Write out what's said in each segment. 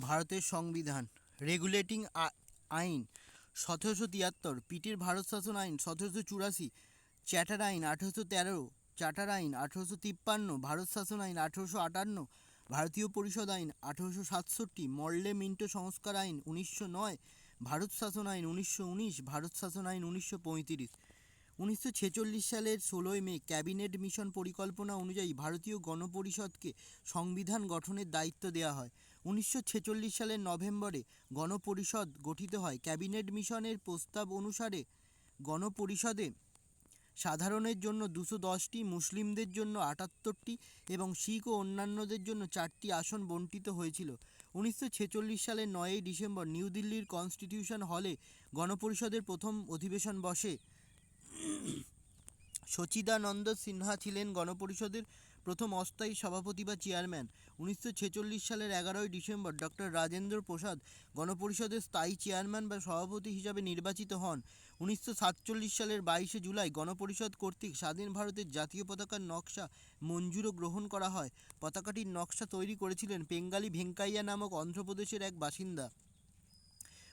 ভারতের সংবিধান রেগুলেটিং আইন ১৭৭৩, পিটের ভারত শাসন আইন ১৭৮৪, চ্যাটার আইন ১৮১৩, চার্টার আইন ১৮৫৩, ভারত শাসন আইন ১৮৫৮, ভারতীয় পরিষদ আইন ১৮৬৭, মর্লে মিন্টো সংস্কার আইন ১৯০৯, ভারত শাসন আইন ১৯১৯, ভারত শাসন আইন ১৯৩৫। ১৯৪৬ সালের ১৬ই মে ক্যাবিনেট মিশন পরিকল্পনা অনুযায়ী ভারতীয় গণপরিষদকে সংবিধান গঠনের দায়িত্ব দেওয়া হয়। ১৯৪৬ সালের নভেম্বরে গণপরিষদ গঠিত হয়। ক্যাবিনেট মিশনের প্রস্তাব অনুসারে গণপরিষদে সাধারণের জন্য ২১০টি, মুসলিমদের জন্য ৭৮টি এবং শিখ ও অন্যান্যদের জন্য ৪টি আসন বণ্টিত হয়েছিল। ১৯৪৬ সালের ৯ই ডিসেম্বর নিউ দিল্লির কনস্টিটিউশন হলে গণপরিষদের প্রথম অধিবেশন বসে। সচিদানন্দ সিনহা ছিলেন গণপরিষদের প্রথম অস্থায়ী সভাপতি বা চেয়ারম্যান। ১৯৪৬ সালের ১১ই ডিসেম্বর ডক্টর রাজেন্দ্র প্রসাদ গণপরিষদের স্থায়ী চেয়ারম্যান বা সভাপতি হিসাবে নির্বাচিত হন। ১৯৪৭ সালের ২২শে জুলাই গণপরিষদ কর্তৃক স্বাধীন ভারতের জাতীয় পতাকার নকশা মঞ্জুর ও গ্রহণ করা হয়। পতাকাটির নকশা তৈরি করেছিলেন পেঙ্গালি ভেঙ্কাইয়া নামক অন্ধ্রপ্রদেশের এক বাসিন্দা।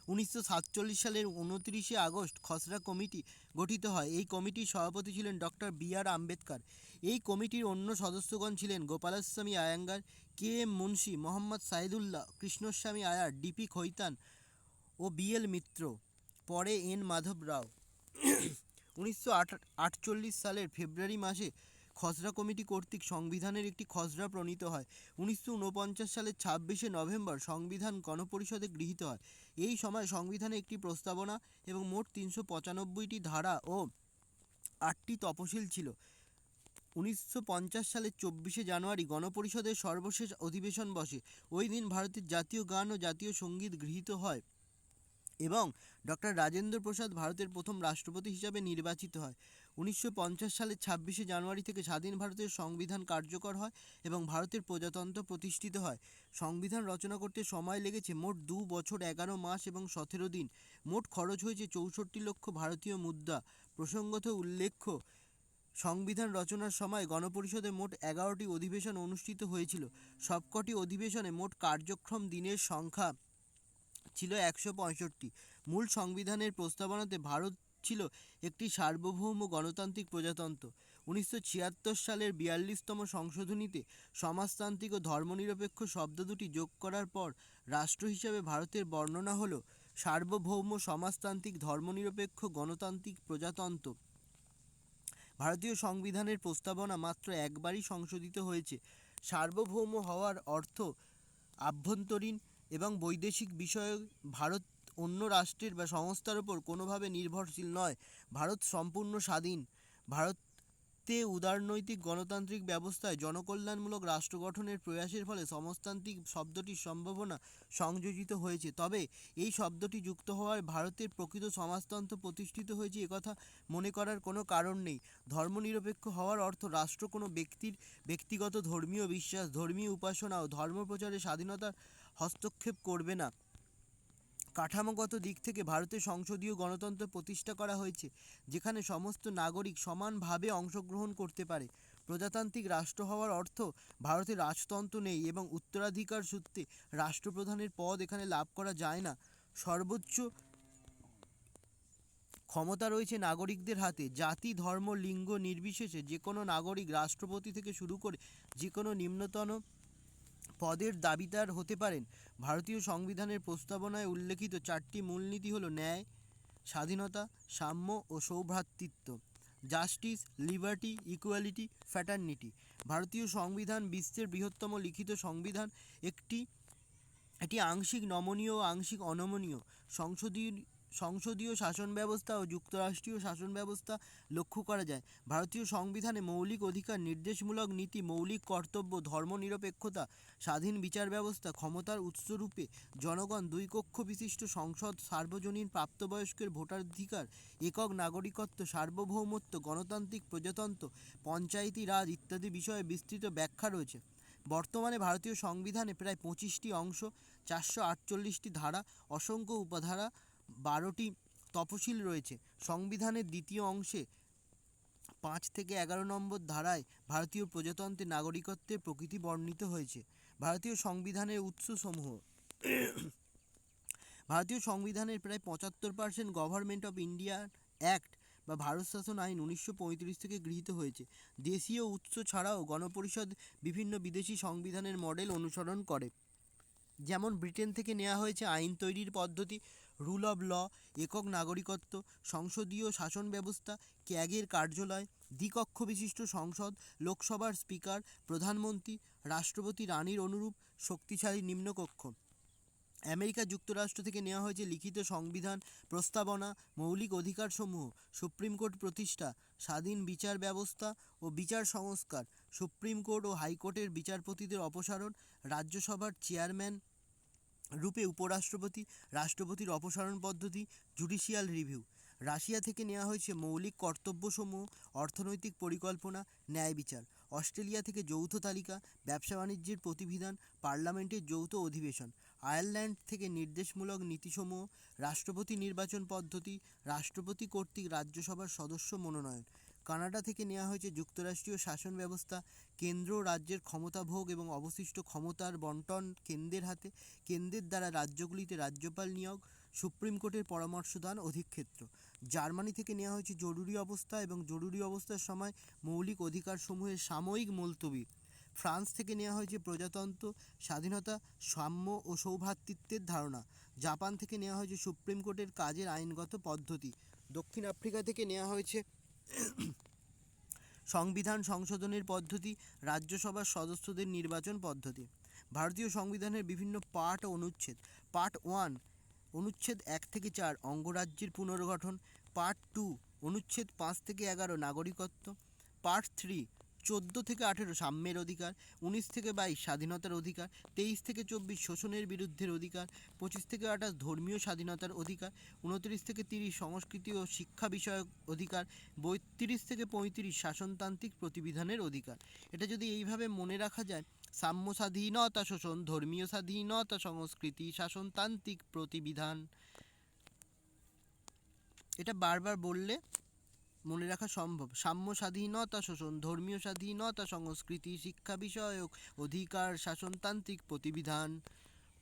১৯৪৭ সালের ২৯শে আগস্ট খসড়া কমিটি গঠিত হয়। এই কমিটির সভাপতি ছিলেন ডক্টর বি.আর. আম্বেদকর। এই কমিটির অন্য সদস্যগণ ছিলেন গোপালাস্বামী আয়াঙ্গার, কে.এম. মুন্সি, মোহাম্মদ সাইদুল্লাহ, কৃষ্ণস্বামী আয়ার, ডি.পি. খৈতান ও বি.এল. মিত্র, পরে এন. মাধব রাও। ১৯৪৮ সালের ফেব্রুয়ারি মাসে খসড়া কমিটি কর্তৃক সংবিধানের একটি খসড়া প্রণীত হয়। ১৯৪৯ সালের ২৬শে নভেম্বর সংবিধান গণপরিষদে গৃহীত হয়। এই সময় সংবিধানে একটি প্রস্তাবনা এবং মোট ৩৯৫টি ধারা ও ৮টি তফসিল ছিল। ১৯৫০ সালের ২৪শে জানুয়ারি গণপরিষদের সর্বশেষ অধিবেশন বসে। ওই দিন ভারতের জাতীয় গান ও জাতীয় সঙ্গীত গৃহীত হয় এবং ডক্টর রাজেন্দ্র প্রসাদ ভারতের প্রথম রাষ্ট্রপতি হিসাবে নির্বাচিত হয়। ১৯৫০ সালের ২৬শে জানুয়ারি থেকে স্বাধীন ভারতের সংবিধান কার্যকর হয় এবং ভারতের প্রজাতন্ত্র প্রতিষ্ঠিত হয়। সংবিধান রচনা করতে সময় লেগেছে মোট ২ বছর ১১ মাস এবং ১৭ দিন। মোট খরচ হয়েছে ৬৪ লক্ষ ভারতীয় মুদ্রা। প্রসঙ্গত উল্লেখ্য, সংবিধান রচনার সময় গণপরিষদে মোট ১১টি অধিবেশন অনুষ্ঠিত হয়েছিল। সবকটি অধিবেশনে মোট কার্যক্ষম দিনের সংখ্যা ছিল ১৬৫। মূল সংবিধানের প্রস্তাবনাতে ভারত ছিল একটি সার্বভৌম গণতান্ত্রিক প্রজাতন্ত্র। ১৯৭৬ সালের ৪২তম সংশোধনীতে সমাজতান্ত্রিক ও ধর্মনিরপেক্ষ শব্দ দুটি যোগ করার পর রাষ্ট্র হিসাবে ভারতের বর্ণনা হল সার্বভৌম সমাজতান্ত্রিক ধর্মনিরপেক্ষ গণতান্ত্রিক প্রজাতন্ত্র। ভারতীয় সংবিধানের প্রস্তাবনা মাত্র একবারই সংশোধিত হয়েছে। সার্বভৌম হওয়ার অর্থ আভ্যন্তরীণ এবং বৈদেশিক বিষয়ে ভারত অন্য রাষ্ট্রের বা সংস্থার উপর কোনোভাবে নির্ভরশীল নয়। ভারত সম্পূর্ণ স্বাধীন। ভারতে উদারনৈতিক গণতান্ত্রিক ব্যবস্থায় জনকল্যাণমূলক রাষ্ট্র গঠনের প্রয়াসের ফলে সমাজতান্ত্রিক শব্দটির সম্ভাবনা সংযোজিত হয়েছে। তবে এই শব্দটি যুক্ত হওয়ায় ভারতের প্রকৃত সমাজতন্ত্র প্রতিষ্ঠিত হয়েছে একথা মনে করার কোনো কারণ নেই। ধর্মনিরপেক্ষ হওয়ার অর্থ রাষ্ট্র কোনো ব্যক্তির ব্যক্তিগত ধর্মীয় বিশ্বাস, ধর্মীয় উপাসনা ও ধর্মপ্রচারে স্বাধীনতার হস্তক্ষেপ করবে না। কাঠামোগত দিক থেকে ভারতের সংসদীয় গণতন্ত্র প্রতিষ্ঠা করা হয়েছে, যেখানে সমস্ত নাগরিক সমানভাবে অংশগ্রহণ করতে পারে। প্রজাতান্ত্রিক রাষ্ট্র হওয়ার অর্থ ভারতে রাজতন্ত্র নেই এবং উত্তরাধিকার সূত্রে রাষ্ট্রপ্রধানের পদ এখানে লাভ করা যায় না। সর্বোচ্চ ক্ষমতা রয়েছে নাগরিকদের হাতে। জাতি, ধর্ম, লিঙ্গ নির্বিশেষে যে কোনো নাগরিক রাষ্ট্রপতি থেকে শুরু করে যে কোনো নিম্নতন পদের দাবিদার হতে পারেন। ভারতীয় সংবিধানের প্রস্তাবনায় উল্লেখিত 4টি মূলনীতি হল ন্যায়, স্বাধীনতা, সাম্য ও সৌভ্রাতৃত্ব। Justice, liberty, equality, fraternity. ভারতীয় সংবিধান বিশ্বের বৃহত্তম লিখিত সংবিধান। এটি আংশিক নমনীয় ও আংশিক অনমনীয়। সংসদীয় শাসন ব্যবস্থা ও যুক্তরাষ্ট্রীয় শাসন ব্যবস্থা লক্ষ্য করা যায়। ভারতীয় সংবিধানে মৌলিক অধিকার, নির্দেশমূলক নীতি, মৌলিক কর্তব্য, ধর্মনিরপেক্ষতা, স্বাধীন বিচার ব্যবস্থা, ক্ষমতার উৎসরূপে জনগণ, 2 কক্ষ বিশিষ্ট সংসদ, সার্বজনীন প্রাপ্তবয়স্কের ভোটাধিকার, একক নাগরিকত্ব, সার্বভৌমত্ব, গণতান্ত্রিক প্রজাতন্ত্র, পঞ্চায়েতি রাজ ইত্যাদি বিষয়ে বিস্তৃত ব্যাখ্যা রয়েছে। বর্তমানে ভারতীয় সংবিধানে প্রায় 25টি অংশ, 448টি ধারা, অসংখ্য উপধারা, 12টি তফসিল রয়েছে। সংবিধানের দ্বিতীয় অংশে 5 থেকে 11 নম্বর ধারায় ভারতীয় প্রজাতন্ত্রে নাগরিকত্বের প্রকৃতি বর্ণিত হয়েছে। ভারতীয় সংবিধানের উৎসসমূহ: ভারতীয় সংবিধানের প্রায় ৭৫% গভর্নমেন্ট অফ ইন্ডিয়া অ্যাক্ট বা ভারত শাসন আইন ১৯৩৫ থেকে গৃহীত হয়েছে। দেশীয় উৎস ছাড়াও গণপরিষদ বিভিন্ন বিদেশি সংবিধানের মডেল অনুসরণ করে। যেমন ব্রিটেন থেকে নেওয়া হয়েছে আইন তৈরির পদ্ধতি, রুল অব ল, একক নাগরিকত্ব, সংসদীয় শাসন ব্যবস্থা, ক্যাগের কার্যালয়, দ্বিকক্ষ বিশিষ্ট সংসদ, লোকসভার স্পিকার, প্রধানমন্ত্রী, রাষ্ট্রপতি রানীর অনুরূপ শক্তিশালী নিম্নকক্ষ। আমেরিকা যুক্তরাষ্ট্র থেকে নেওয়া হয়েছে লিখিত সংবিধান, প্রস্তাবনা, মৌলিক অধিকারসমূহ, সুপ্রিম কোর্ট প্রতিষ্ঠা, স্বাধীন বিচার ব্যবস্থা ও বিচার সংস্কার, সুপ্রিম কোর্ট ও হাইকোর্টের বিচারপতিদের অপসারণ, রাজ্যসভার চেয়ারম্যান রূপে উপরাষ্ট্রপতি, রাষ্ট্রপতির অপসারণ পদ্ধতি, জুডিশিয়াল রিভিউ। রাশিয়া থেকে নেওয়া হয়েছে মৌলিক কর্তব্যসমূহ, অর্থনৈতিক পরিকল্পনা, ন্যায় বিচার। অস্ট্রেলিয়া থেকে যৌথ তালিকা, ব্যবসা বাণিজ্যের প্রতিবিধান, পার্লামেন্টের যৌথ অধিবেশন। আয়ারল্যান্ড থেকে নির্দেশমূলক নীতিসমূহ, রাষ্ট্রপতি নির্বাচন পদ্ধতি, রাষ্ট্রপতি কর্তৃক রাজ্যসভার সদস্য মনোনয়ন। কানাডা থেকে নেওয়া হয়েছে যুক্তরাষ্ট্রীয় শাসন ব্যবস্থা, কেন্দ্র ও রাজ্যের ক্ষমতা ভোগ এবং অবশিষ্ট ক্ষমতার বন্টন কেন্দ্রের হাতে, কেন্দ্রের দ্বারা রাজ্যগুলিতে রাজ্যপাল নিয়োগ, সুপ্রিম কোর্টের পরামর্শদান অধিক্ষেত্র। জার্মানি থেকে নেওয়া হয়েছে জরুরি অবস্থা এবং জরুরি অবস্থার সময় মৌলিক অধিকারসমূহের সাময়িক মুলতবি। ফ্রান্স থেকে নেওয়া হয়েছে প্রজাতন্ত্র, স্বাধীনতা, সাম্য ও সৌভ্রাতৃত্বের ধারণা। জাপান থেকে নেওয়া হয়েছে সুপ্রিম কোর্টের কাজের আইনগত পদ্ধতি। দক্ষিণ আফ্রিকা থেকে নেওয়া হয়েছে সংবিধান সংশোধনের পদ্ধতি, রাজ্যসভার সদস্যদের নির্বাচন পদ্ধতি। ভারতীয় সংবিধানের বিভিন্ন পার্ট ও অনুচ্ছেদ। পার্ট 1 অনুচ্ছেদ ১ থেকে ৪ অঙ্গরাজ্যের পুনর্গঠন। পার্ট 2 অনুচ্ছেদ ৫ থেকে ১১ নাগরিকত্ব। পার্ট ৩ ১৪ থেকে ১৮ সাম্যের অধিকার, ১৯ থেকে ২২ স্বাধীনতার অধিকার, ২৩ থেকে ২৪ শোষণের বিরুদ্ধের অধিকার, ২৫ থেকে ২৮ ধর্মীয় স্বাধীনতার অধিকার, ২৯ থেকে ৩০ সংস্কৃতি ও শিক্ষা বিষয়ক অধিকার, ৩২ থেকে ৩৫ শাসনতান্ত্রিক প্রতিবিধানের অধিকার। এটা যদি এইভাবে মনে রাখা যায়, সাম্য স্বাধীনতা, শোষণ, ধর্মীয় স্বাধীনতা, সংস্কৃতি, শাসনতান্ত্রিক প্রতিবিধান, এটা বারবার বললে মনে রাখা সম্ভব। সাম্য স্বাধীনতা, শোষণ, ধর্মীয় স্বাধীনতা, সংস্কৃতি, শিক্ষা বিষয়ক অধিকার, শাসনতান্ত্রিক প্রতিবিধান।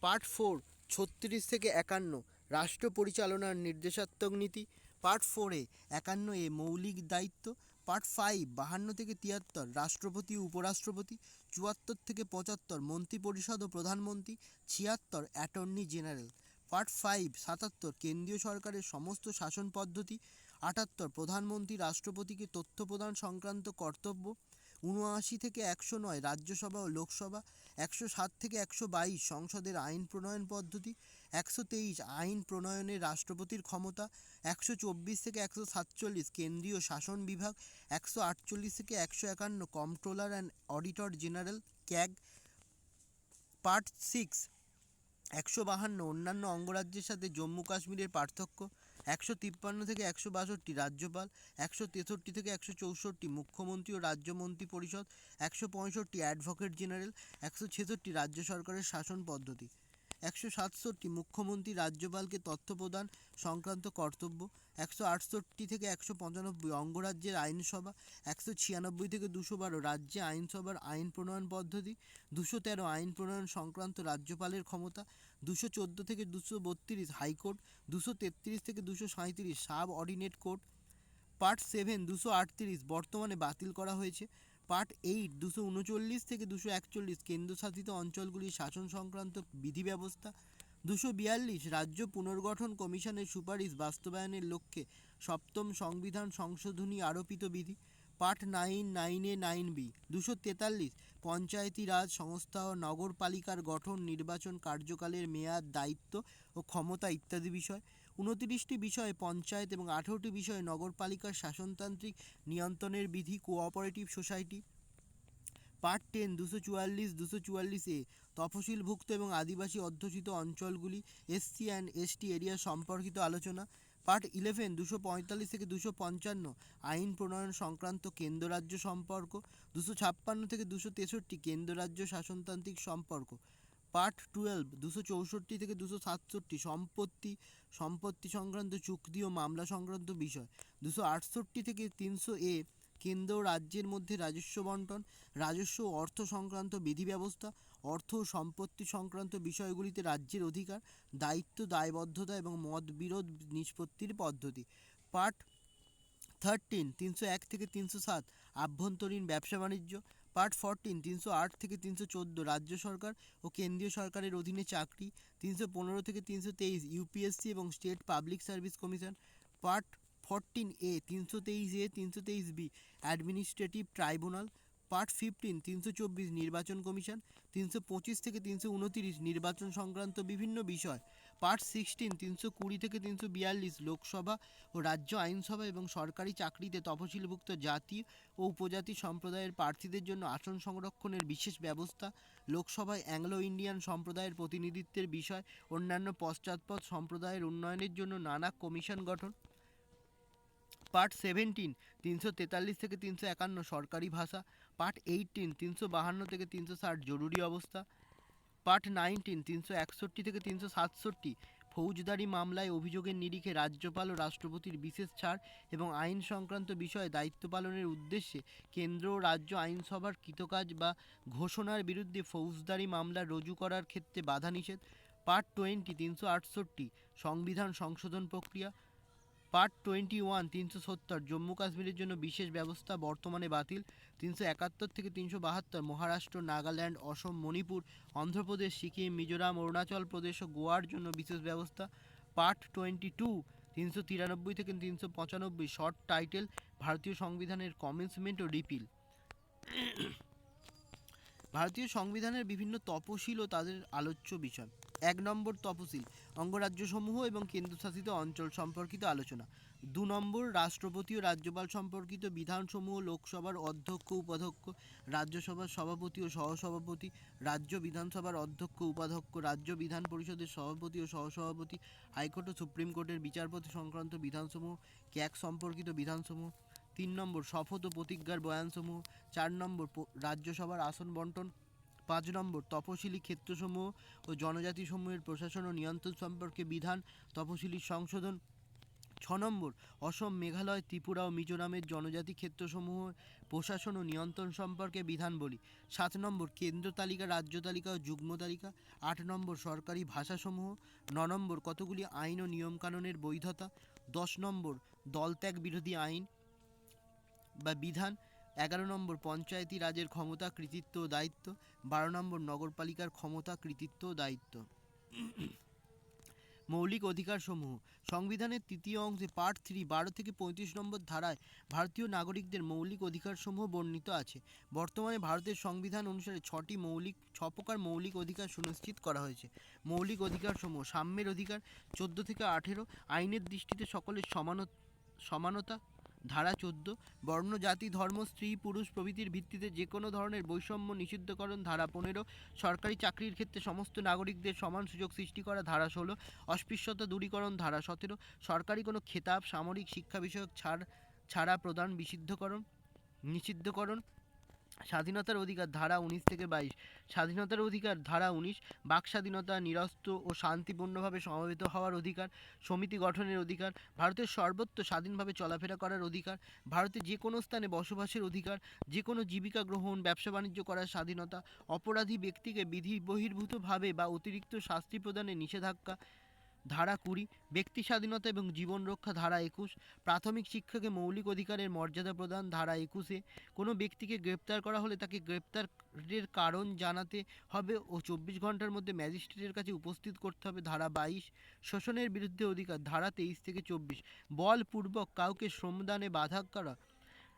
পার্ট 4 ৩৬ থেকে ৫১ রাষ্ট্র পরিচালনার নির্দেশাত্মক নীতি। পার্ট 4 ৫১ মৌলিক দায়িত্ব। পার্ট ৫ ৫২ থেকে ৭৩ রাষ্ট্রপতি ও উপরাষ্ট্রপতি। ৭৪ থেকে ৭৫ মন্ত্রিপরিষদ ও প্রধানমন্ত্রী। ৭৬ অ্যাটর্নি জেনারেল। পার্ট ৫ ৭৭ কেন্দ্রীয় সরকারের সমস্ত শাসন পদ্ধতি। ৭৮ প্রধানমন্ত্রী রাষ্ট্রপতিকে তথ্য প্রদান সংক্রান্ত কর্তব্য। ৭৯ থেকে ১০৯ রাজ্যসভা ও লোকসভা। ১০৭ থেকে ১২২ সংসদের আইন প্রণয়ন পদ্ধতি। ১২৩ আইন প্রণয়নের রাষ্ট্রপতির ক্ষমতা। ১২৪ থেকে ১৪৭ কেন্দ্রীয় শাসন বিভাগ। ১৪৮ থেকে ১৫১ comptroller and auditor general, CAG. Part 6 ১৫২ অন্যান্য অঙ্গরাজ্যের সাথে জম্মু কাশ্মীরের পার্থক্য। ১৫৩ থেকে ১৬২ রাজ্যপাল। ১৬৩ থেকে ১৬৪ মুখ্যমন্ত্রী ও রাজ্য মন্ত্রী পরিষদ। ১৬৫ অ্যাডভোকেট জেনারেল। ১৬৬ রাজ্য সরকারের শাসন পদ্ধতি। ১৬৭ মুখ্যমন্ত্রী রাজ্যপালকে তথ্য প্রদান সংক্রান্ত কর্তব্য। ১৬৮ থেকে ১৯৫ অঙ্গরাজ্যের আইনসভা। ১৯৬ থেকে ২১২ রাজ্যে আইনসভার আইন প্রণয়ন পদ্ধতি। ২১৩ আইন প্রণয়ন সংক্রান্ত রাজ্যপালের ক্ষমতা। ২১৪ থেকে ২৩২ হাইকোর্ট। ২৩৩ থেকে ২৩৭ সাব অর্ডিনেট কোর্ট। পার্ট ৭ ২৩৮ বর্তমানে বাতিল করা হয়েছে। পার্ট ৮ ২৩৯ থেকে ২৪১ কেন্দ্রশাসিত অঞ্চলগুলির শাসন সংক্রান্ত বিধি ব্যবস্থা। ২৪২ রাজ্য পুনর্গঠন কমিশনের সুপারিশ বাস্তবায়নের লক্ষ্যে সপ্তম সংবিধান সংশোধনী আরোপিত বিধি। পার্ট ৯ 9A 9B ২৪৩ পঞ্চায়েতি রাজ সংস্থা ও নগরপালিকার গঠন, নির্বাচন, কার্যকালের মেয়াদ, দায়িত্ব ও ক্ষমতা ইত্যাদি বিষয়। ২৯টি বিষয়ে পঞ্চায়েত এবং ১৮টি বিষয়ে নগরপালিকার শাসনতান্ত্রিক নিয়ন্ত্রণের বিধি, কোঅপারেটিভ সোসাইটি। পার্ট ১০ ২৪৪A তফসিলভুক্ত এবং আদিবাসী অধ্যুষিত অঞ্চলগুলি, SC অ্যান্ড ST এরিয়া সম্পর্কিত আলোচনা। পার্ট ১১ ২৪৫ থেকে ২৫৫ আইন প্রণয়ন সংক্রান্ত কেন্দ্র রাজ্য সম্পর্ক। ২৫৬ থেকে ২৬৩ কেন্দ্র রাজ্য শাসনতান্ত্রিক সম্পর্ক। পার্ট ১২ ২৬৪ থেকে ২৬৭ সম্পত্তি সংক্রান্ত চুক্তি ও মামলা সংক্রান্ত বিষয়। ২৬৮ থেকে ৩০০A কেন্দ্র ও রাজ্যের মধ্যে রাজস্ব বন্টন, রাজস্ব ও অর্থ সংক্রান্ত বিধি ব্যবস্থা, অর্থ ও সম্পত্তি সংক্রান্ত বিষয়গুলিতে রাজ্যের অধিকার, দায়িত্ব, দায়বদ্ধতা এবং মতবিরোধ নিষ্পত্তির পদ্ধতি। পার্ট 13 301 থেকে 307 আভ্যন্তরীণ ব্যবসা বাণিজ্য। পার্ট 14 308 থেকে 314 রাজ্য সরকার ও কেন্দ্রীয় সরকারের অধীনে চাকরি। 315 থেকে 323 ইউপিএসসি এবং state public service commission. Part 14A 323A 323B administrative tribunal. Part 15 324 নির্বাচন কমিশন। 325 থেকে 329 নির্বাচন সংক্রান্ত বিভিন্ন বিষয়। পার্ট 16 320 থেকে 342 লোকসভা ও রাজ্য আইনসভা এবং সরকারি চাকরিতে তফসিলভুক্ত জাতি ও উপজাতি সম্প্রদায়ের প্রার্থীদের জন্য আসন সংরক্ষণের বিশেষ ব্যবস্থা। লোকসভায় অ্যাংলো ইন্ডিয়ান সম্প্রদায়ের প্রতিনিধিত্বের বিষয়। অন্যান্য পশ্চাৎপদ সম্প্রদায়ের উন্নয়নের জন্য নানা কমিশন গঠন। পার্ট 17 343 থেকে 351 সরকারি ভাষা। পার্ট 18 352 থেকে 360 জরুরি অবস্থা। পার্ট 19 361 থেকে 367 ফৌজদারি মামলায় অভিযোগের নিরিখে রাজ্যপাল ও রাষ্ট্রপতির বিশেষ ছাড় এবং আইন সংক্রান্ত বিষয়ে দায়িত্ব পালনের উদ্দেশ্যে কেন্দ্র ও রাজ্য আইনসভার কৃতকাজ বা ঘোষণার বিরুদ্ধে ফৌজদারি মামলা রুজু করার ক্ষেত্রে বাধা নিষেধ। পার্ট 20 368 সংবিধান সংশোধন প্রক্রিয়া। পার্ট 21 370 জম্মু কাশ্মীরের জন্য বিশেষ ব্যবস্থা বর্তমানে বাতিল। 371 থেকে 372 মহারাষ্ট্র, নাগাল্যান্ড, অসম, মণিপুর, অন্ধ্রপ্রদেশ, সিকিম, মিজোরাম, অরুণাচল প্রদেশ ও গোয়ার জন্য বিশেষ ব্যবস্থা। পার্ট 22 393 থেকে 395 শর্ট টাইটেল ভারতীয় সংবিধানের কমেন্সমেন্ট ও রিপিল। ভারতীয় সংবিধানের বিভিন্ন তপশিল ও তাদের আলোচ্য বিষয়। 1 নম্বর তপশিল অঙ্গরাজ্যসমূহ এবং কেন্দ্রশাসিত অঞ্চল সম্পর্কিত আলোচনা। 2 নম্বর রাষ্ট্রপতি ও রাজ্যপাল সম্পর্কিত বিধানসমূহ, লোকসভার অধ্যক্ষ, উপাধ্যক্ষ, রাজ্যসভার সভাপতি ও সহসভাপতি, রাজ্য বিধানসভার অধ্যক্ষ, উপাধ্যক্ষ, রাজ্য বিধান পরিষদের সভাপতি ও সহসভাপতি, হাইকোর্ট ও সুপ্রিম কোর্টের বিচারপতি সংক্রান্ত বিধানসমূহ, ক্যাগ সম্পর্কিত বিধানসমূহ। 3 নম্বর শপথ ও প্রতিজ্ঞার বয়ানসমূহ। 4 নম্বর রাজ্যসভার আসন বন্টন। 5 নম্বর তপশিলি ক্ষেত্রসমূহ ও জনজাতিসমূহের প্রশাসন ও নিয়ন্ত্রণ সম্পর্কে বিধান, তপশিলি সংশোধন। 6 নম্বর অসম, মেঘালয়, ত্রিপুরা ও মিজোরামের জনজাতি ক্ষেত্রসমূহ প্রশাসন ও নিয়ন্ত্রণ সম্পর্কে বিধানবলী। 7 নম্বর কেন্দ্র তালিকা, রাজ্য তালিকা ও যুগ্ম তালিকা। 8 নম্বর সরকারি ভাষাসমূহ। 9 নম্বর কতগুলি আইন ও নিয়মকানুনের বৈধতা। 10 নম্বর দলত্যাগ বিরোধী আইন বা বিধান। 11 নম্বর পঞ্চায়েতি রাজের ক্ষমতা, কৃতিত্ব ও দায়িত্ব। 12 নম্বর নগরপালিকার ক্ষমতা, কৃতিত্ব ও দায়িত্ব। মৌলিক অধিকারসমূহ সংবিধানের তৃতীয় অংশে পার্ট 3 12 থেকে 35 নম্বর ধারায় ভারতীয় নাগরিকদের মৌলিক অধিকারসমূহ বর্ণিত আছে। বর্তমানে ভারতের সংবিধান অনুসারে 6 প্রকার মৌলিক অধিকার সুনিশ্চিত করা হয়েছে। মৌলিক অধিকারসমূহ সাম্যের অধিকার 14 থেকে 18 আইনের দৃষ্টিতে সকলের সমানতা। ধারা 14 বর্ণ, জাতি, ধর্ম, স্ত্রী, পুরুষ প্রভৃতির ভিত্তিতে যে কোনো ধরনের বৈষম্য নিষিদ্ধকরণ। ধারা 15 সরকারি চাকরির ক্ষেত্রে সমস্ত নাগরিকদের সমান সুযোগ সৃষ্টি করা। ধারা 16 অস্পৃশ্যতা দূরীকরণ। ধারা 17 সরকারি কোনো খেতাব, সামরিক শিক্ষা বিষয়ক ছাড়া প্রদান নিষিদ্ধকরণ। স্বাধীনতার অধিকার ধারা 19 থেকে 22 স্বাধীনতার অধিকার ধারা 19 বাক স্বাধীনতা, নিরস্ত্র ও শান্তিপূর্ণভাবে সমবেত হওয়ার অধিকার, সমিতি গঠনের অধিকার, ভারতের সর্বত্র স্বাধীনভাবে চলাফেরা করার অধিকার, ভারতে যে কোনো স্থানে বসবাসের অধিকার, যে কোনো জীবিকা গ্রহণ, ব্যবসা বাণিজ্য করার স্বাধীনতা, অপরাধী ব্যক্তিকে বিধি বহির্ভূতভাবে বা অতিরিক্ত শাস্তি প্রদানের নিষেধাজ্ঞা। ধারা 20 ব্যক্তি স্বাধীনতা এবং জীবন রক্ষা। ধারা 21 প্রাথমিক শিক্ষাকে মৌলিক অধিকারের মর্যাদা প্রদান। ধারা 21 কোনো ব্যক্তিকে গ্রেপ্তার করা হলে তাকে গ্রেপ্তারের কারণ জানাতে হবে ও 24 ঘন্টার মধ্যে ম্যাজিস্ট্রেটের কাছে উপস্থিত করতে হবে। ধারা 22 শোষণের বিরুদ্ধে অধিকার। ধারা 23 থেকে 24 বলপূর্বক কাউকে শ্রমদানে বাধা করা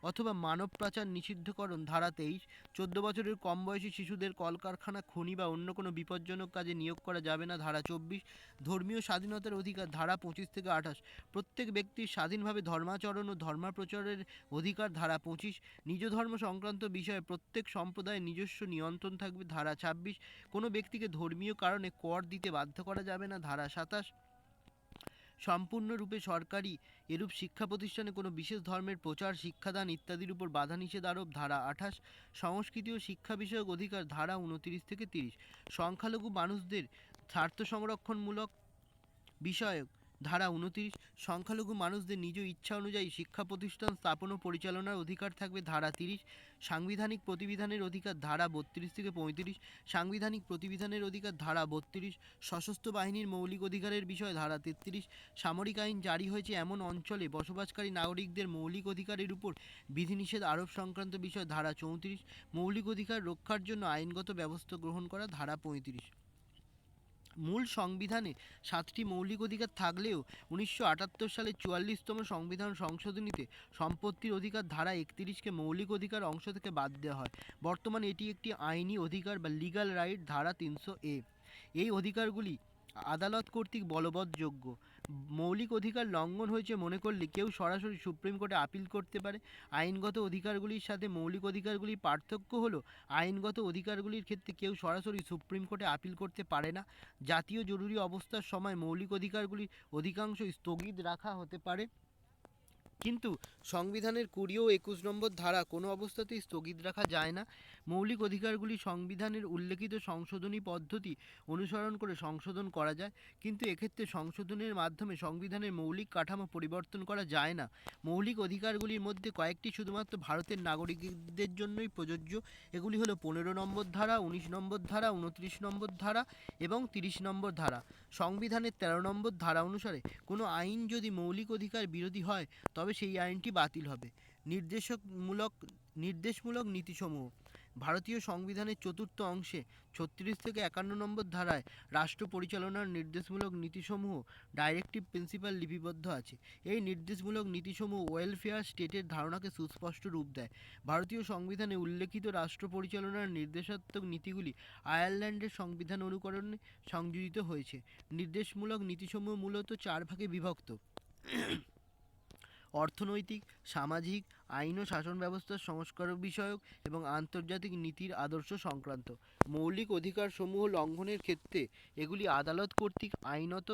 অথবা মানব পাচার নিষিদ্ধকরণ। ধারা 23 14 বছরের কম বয়সী শিশুদের কলকারখানা, খনি বা অন্য কোনো বিপজ্জনক কাজে নিয়োগ করা যাবে না। ধারা 24 ধর্মীয় স্বাধীনতার অধিকার। ধারা 25 থেকে 28 প্রত্যেক ব্যক্তির স্বাধীনভাবে ধর্মাচরণ ও ধর্মপ্রচারের অধিকার। ধারা 25 নিজ ধর্ম সংক্রান্ত বিষয়ে প্রত্যেক সম্প্রদায়ের নিজস্ব নিয়ন্ত্রণ থাকবে। ধারা 26 কোনো ব্যক্তিকে ধর্মীয় কারণে কর দিতে বাধ্য করা যাবে না। ধারা 27 সম্পূর্ণরূপে সরকারি এরূপ শিক্ষা প্রতিষ্ঠানে কোনো বিশেষ ধর্মের প্রচার, শিক্ষাদান ইত্যাদির উপর বাধা নিষেধ আরোপ। ধারা 28 সংস্কৃতি ও শিক্ষা বিষয়ক অধিকার। ধারা 29 থেকে 30 সংখ্যালঘু মানুষদের স্বার্থ সংরক্ষণমূলক বিষয়ক ধারা 29 সংখ্যালঘু মানুষদের নিজ ইচ্ছা অনুযায়ী শিক্ষা প্রতিষ্ঠান স্থাপন ও পরিচালনার অধিকার থাকবে। ধারা 30 সাংবিধানিক প্রতিবিধানের অধিকার। ধারা 32 থেকে 35 সাংবিধানিক প্রতিবিধানের অধিকার। ধারা 32 সশস্ত্র বাহিনীর মৌলিক অধিকারের বিষয়। ধারা 33 সামরিক আইন জারি হয়েছে এমন অঞ্চলে বসবাসকারী নাগরিকদের মৌলিক অধিকারের উপর বিধিনিষেধ আরোপ সংক্রান্ত বিষয়। ধারা 34 মৌলিক অধিকার রক্ষার জন্য আইনগত ব্যবস্থা গ্রহণ করা। ধারা 35 মূল সংবিধানে 7টি মৌলিক অধিকার থাকলেও 1978 সালের 44তম সংবিধান সংশোধনীতে সম্পত্তির অধিকার ধারা 31কে মৌলিক অধিকার অংশ থেকে বাদ দেওয়া হয়। বর্তমানে এটি একটি আইনি অধিকার বা লিগ্যাল রাইট। ধারা 300A এই অধিকারগুলি আদালত কর্তৃক বলবৎযোগ্য। মৌলিক অধিকার লঙ্ঘন হয়েছে মনে করলে কেউ সরাসরি সুপ্রিম কোর্টে আপিল করতে পারে। আইনগত অধিকারগুলির সাথে মৌলিক অধিকারগুলির পার্থক্য হলো আইনগত অধিকারগুলির ক্ষেত্রে কেউ সরাসরি সুপ্রিম কোর্টে আপিল করতে পারে না। জাতীয় জরুরি অবস্থার সময় মৌলিক অধিকারগুলির অধিকাংশ স্থগিত রাখা হতে পারে, কিন্তু সংবিধানের 20 ও 21 নম্বর ধারা কোনো অবস্থাতেই স্থগিত রাখা যায় না। মৌলিক অধিকারগুলি সংবিধানের উল্লেখিত সংশোধনী পদ্ধতি অনুসরণ করে সংশোধন করা যায়, কিন্তু এক্ষেত্রে সংশোধনের মাধ্যমে সংবিধানের মৌলিক কাঠামো পরিবর্তন করা যায় না। মৌলিক অধিকারগুলির মধ্যে কয়েকটি শুধুমাত্র ভারতের নাগরিকদের জন্যই প্রযোজ্য। এগুলি হলো 15 নম্বর ধারা, 19 নম্বর ধারা, 29 নম্বর ধারা এবং 30 নম্বর ধারা। সংবিধানের 13 নম্বর ধারা অনুসারে কোনো আইন যদি মৌলিক অধিকার বিরোধী হয় তবে সেই আইনটি বাতিল হবে। নির্দেশমূলক নীতিসমূহ ভারতীয় সংবিধানের 4র্থ অংশে 36 থেকে 51 নম্বর ধারায় রাষ্ট্র পরিচালনার নির্দেশমূলক নীতিসমূহ ডাইরেক্টিভ প্রিন্সিপাল লিপিবদ্ধ আছে। এই নির্দেশমূলক নীতিসমূহ ওয়েলফেয়ার স্টেটের ধারণাকে সুস্পষ্ট রূপ দেয়। ভারতীয় সংবিধানে উল্লেখিত রাষ্ট্র পরিচালনার নির্দেশাত্মক নীতিগুলি আয়ারল্যান্ডের সংবিধান অনুকরণে সংযোজিত হয়েছে। নির্দেশমূলক নীতিসমূহ মূলত 4 ভাগে বিভক্ত: অর্থনৈতিক, সামাজিক, আইন ও শাসন ব্যবস্থার সংস্কার বিষয়ক এবং আন্তর্জাতিক নীতির আদর্শ সংক্রান্ত। মৌলিক অধিকারসমূহ লঙ্ঘনের ক্ষেত্রে এগুলি আদালত কর্তৃক আইনত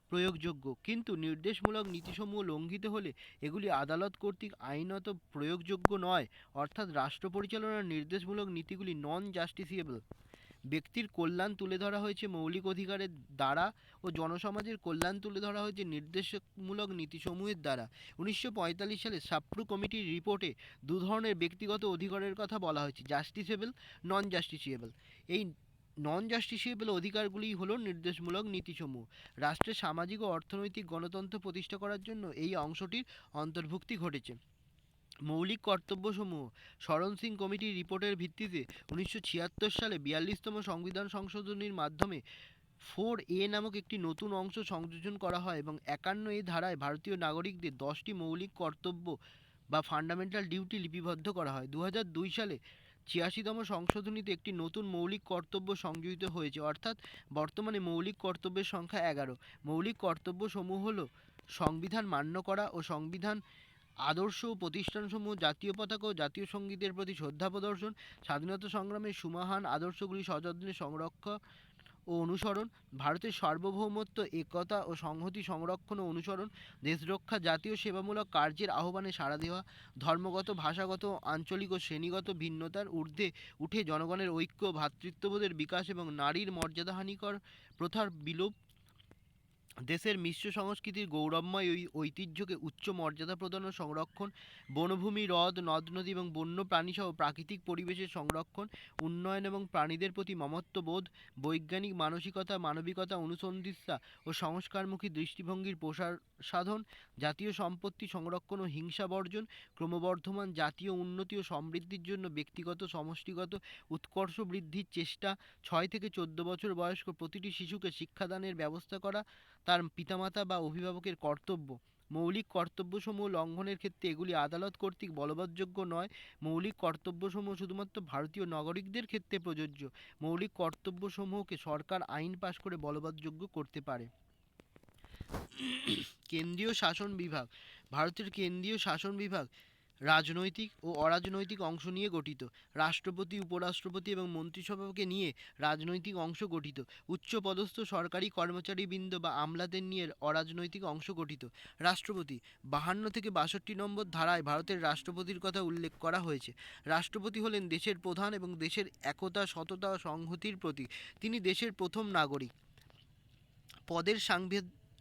প্রয়োগযোগ্য, কিন্তু নির্দেশমূলক নীতিসমূহ লঙ্ঘিত হলে এগুলি আদালত কর্তৃক আইনত প্রয়োগযোগ্য নয়, অর্থাৎ রাষ্ট্র পরিচালনার নির্দেশমূলক নীতিগুলি নন জাস্টিসিয়েবল। ব্যক্তির কল্যাণ তুলে ধরা হয়েছে মৌলিক অধিকারের দ্বারা ও জনসমাজের কল্যাণ তুলে ধরা হয়েছে নির্দেশমূলক নীতিসমূহের দ্বারা। 1945 সালে সাপ্রু কমিটির রিপোর্টে 2 ধরনের ব্যক্তিগত অধিকারের কথা বলা হয়েছে: জাস্টিসেবল, নন জাস্টিসিয়েবল। এই নন জাস্টিসিয়েবল অধিকারগুলি হলো নির্দেশমূলক নীতিসমূহ। রাষ্ট্রের সামাজিক ও অর্থনৈতিক গণতন্ত্র প্রতিষ্ঠা করার জন্য এই অংশটির অন্তর্ভুক্তি ঘটেছে। মৌলিক কর্তব্যসমূহ শরণ সিং কমিটির রিপোর্টের ভিত্তিতে 1976 সালে 42তম সংবিধান সংশোধনীর মাধ্যমে 4A নামক একটি নতুন অংশ সংযোজন করা হয় এবং 51A ধারায় ভারতীয় নাগরিকদের 10টি মৌলিক কর্তব্য বা ফান্ডামেন্টাল ডিউটি লিপিবদ্ধ করা হয়। 2002 সালে 86তম সংশোধনীতে একটি নতুন মৌলিক কর্তব্য সংযোজিত হয়েছে, অর্থাৎ বর্তমানে মৌলিক কর্তব্যের সংখ্যা 11। মৌলিক কর্তব্যসমূহ হলো সংবিধান মান্য করা ও সংবিধান আদর্শ ও প্রতিষ্ঠানসমূহ, জাতীয় পতাকা ও জাতীয় সঙ্গীতের প্রতি শ্রদ্ধা প্রদর্শন, স্বাধীনতা সংগ্রামের সুমহান আদর্শগুলি সযত্নে সংরক্ষণ ও অনুসরণ, ভারতের সার্বভৌমত্ব, একতা ও সংহতি সংরক্ষণ ও অনুসরণ, দেশরক্ষা, জাতীয় সেবামূলক কার্যের আহ্বানে সাড়া দেওয়া, ধর্মগত, ভাষাগত, আঞ্চলিক ও শ্রেণীগত ভিন্নতার ঊর্ধ্বে উঠে জনগণের ঐক্য, ভ্রাতৃত্ববোধের বিকাশ এবং নারীর মর্যাদাহানিকর প্রথার বিলোপ, দেশের মিশ্র সংস্কৃতির গৌরবময় ঐতিহ্যকে উচ্চ মর্যাদা প্রদান ও সংরক্ষণ, বনভূমি, হ্রদ, নদ নদী এবং বন্য প্রাণীসহ প্রাকৃতিক পরিবেশের সংরক্ষণ, উন্নয়ন এবং প্রাণীদের প্রতি মমত্ববোধ, বৈজ্ঞানিক মানসিকতা, মানবিকতা, অনুসন্ধিৎসা ও সংস্কারমুখী দৃষ্টিভঙ্গির প্রসার সাধন, জাতীয় সম্পত্তি সংরক্ষণ ও হিংসা বর্জন, ক্রমবর্ধমান জাতীয় উন্নতি ও সমৃদ্ধির জন্য ব্যক্তিগত সমষ্টিগত উৎকর্ষ বৃদ্ধির চেষ্টা, 6 থেকে 14 বছর বয়স্ক প্রতিটি শিশুকে শিক্ষাদানের ব্যবস্থা করা তার পিতামাতা বা অভিভাবকের কর্তব্য। মৌলিক কর্তব্যসমূহ লঙ্ঘনের ক্ষেত্রে এগুলি আদালত কর্তৃক বলবৎযোগ্য নয়। মৌলিক কর্তব্যসমূহ শুধুমাত্র ভারতীয় নাগরিকদের ক্ষেত্রে প্রযোজ্য। মৌলিক কর্তব্যসমূহকে সরকার আইন পাশ করে বলবৎযোগ্য করতে পারে। কেন্দ্রীয় শাসন বিভাগ ভারতের কেন্দ্রীয় শাসন বিভাগ রাজনৈতিক ও অরাজনৈতিক অংশ নিয়ে গঠিত। রাষ্ট্রপতি, উপরাষ্ট্রপতি এবং মন্ত্রিসভাকে নিয়ে রাজনৈতিক অংশ গঠিত। উচ্চপদস্থ সরকারি কর্মচারীবৃন্দ বা আমলাদের নিয়ে অরাজনৈতিক অংশ গঠিত। রাষ্ট্রপতি 52 থেকে 62 নম্বর ধারায় ভারতের রাষ্ট্রপতির কথা উল্লেখ করা হয়েছে। রাষ্ট্রপতি হলেন দেশের প্রধান এবং দেশের একতা, সততা ও সংহতির প্রতীক। তিনি দেশের প্রথম নাগরিক। পদের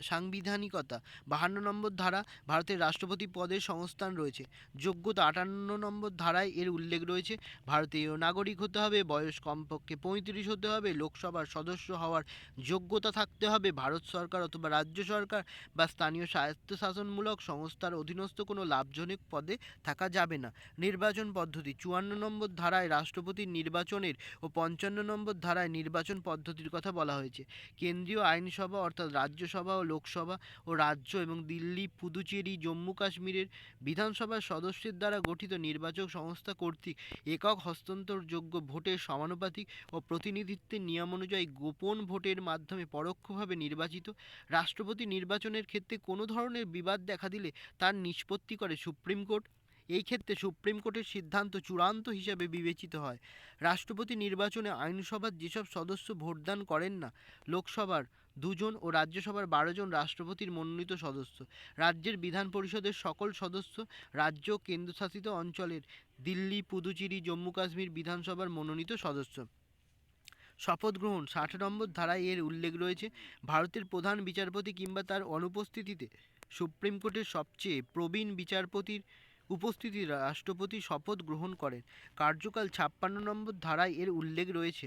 সাংবিধানিকতা 52 নম্বর ধারা, ভারতের রাষ্ট্রপতি পদের সংস্থান রয়েছে। যোগ্যতা 58 নম্বর ধারায় এর উল্লেখ রয়েছে। ভারতীয় নাগরিক হতে হবে, বয়স কমপক্ষে 35 হতে হবে, লোকসভার সদস্য হওয়ার যোগ্যতা থাকতে হবে, ভারত সরকার অথবা রাজ্য সরকার বা স্থানীয় স্বায়ত্তশাসনমূলক সংস্থার অধীনস্থ কোনো লাভজনক পদে থাকা যাবে না। নির্বাচন পদ্ধতি 54 নম্বর ধারায় রাষ্ট্রপতির নির্বাচনের ও 55 নম্বর ধারায় নির্বাচন পদ্ধতির কথা বলা হয়েছে। কেন্দ্রীয় আইনসভা অর্থাৎ রাজ্যসভা ও লোকসভা ও রাজ্য এবং দিল্লি, পুদুচেরি, জম্মু কাশ্মীরের বিধানসভার সদস্যের দ্বারা গঠিত নির্বাচক সংস্থা কর্তৃক একক হস্তান্তরযোগ্য ভোটের সমানুপাতিক ও প্রতিনিধিত্বের নিয়ম অনুযায়ী গোপন ভোটের মাধ্যমে পরোক্ষভাবে নির্বাচিত। রাষ্ট্রপতি নির্বাচনের ক্ষেত্রে কোনো ধরনের বিবাদ দেখা দিলে তার নিষ্পত্তি করে সুপ্রিম কোর্ট। এই ক্ষেত্রে সুপ্রিম কোর্টের সিদ্ধান্ত চূড়ান্ত হিসাবে বিবেচিত হয়। রাষ্ট্রপতি নির্বাচনে আইনসভার যেসব সদস্য ভোটদান করেন না, লোকসভার 2 জন ও রাজ্যসভার 12 জন রাষ্ট্রপতির মনোনীত সদস্য। রাজ্যের বিধান পরিষদের সকল সদস্য রাজ্য ও কেন্দ্রশাসিত অঞ্চলের দিল্লি, পুদুচেরি, জম্মু কাশ্মীর বিধানসভার মনোনীত সদস্য। শপথ গ্রহণ 60 নম্বর ধারায় এর উল্লেখ রয়েছে। ভারতের প্রধান বিচারপতি কিংবা তার অনুপস্থিতিতে সুপ্রিম কোর্টের সবচেয়ে প্রবীণ বিচারপতির উপস্থিতিতে রাষ্ট্রপতি শপথ গ্রহণ করেন। কার্যকাল 56 নম্বর ধারায় এর উল্লেখ রয়েছে।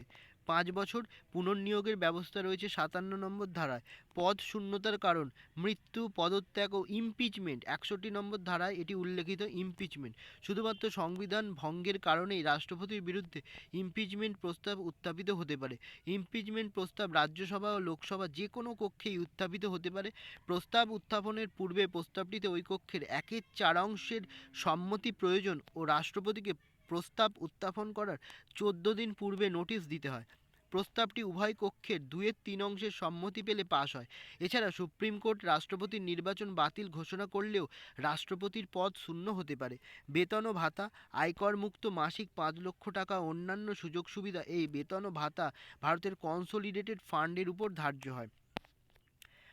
5 বছর পুনর্নিয়োগের ব্যবস্থা রয়েছে 57 নম্বর ধারায়। পদ শূন্যতার কারণ মৃত্যু, পদত্যাগ ও ইমপিচমেন্ট 61 নম্বর ধারায় এটি উল্লেখিত। ইমপিচমেন্ট শুধুমাত্র সংবিধান ভঙ্গের কারণেই রাষ্ট্রপতির বিরুদ্ধে ইমপিচমেন্ট প্রস্তাব উত্থাপিত হতে পারে। ইমপিচমেন্ট প্রস্তাব রাজ্যসভা ও লোকসভা যে কোনো কক্ষেই উত্থাপিত হতে পারে। প্রস্তাব উত্থাপনের পূর্বে প্রস্তাবটিতে ওই কক্ষের 1/4 অংশের সম্মতি প্রয়োজন ও রাষ্ট্রপতিকে প্রস্তাব উত্থাপন করার 14 দিন পূর্বে নোটিশ দিতে হয়। প্রস্তাবটি উভয় কক্ষের 2/3 অংশের সম্মতি পেলে পাশ হয়। এছাড়া সুপ্রিম কোর্ট রাষ্ট্রপতির নির্বাচন বাতিল ঘোষণা করলেও রাষ্ট্রপতির পদ শূন্য হতে পারে। বেতন ও ভাতা আয়কর মুক্ত মাসিক 5 লক্ষ টাকা অন্যান্য সুযোগ সুবিধা। এই বেতন ও ভাতা ভারতের কনসোলিডেটেড ফান্ডের উপর ধার্য হয়।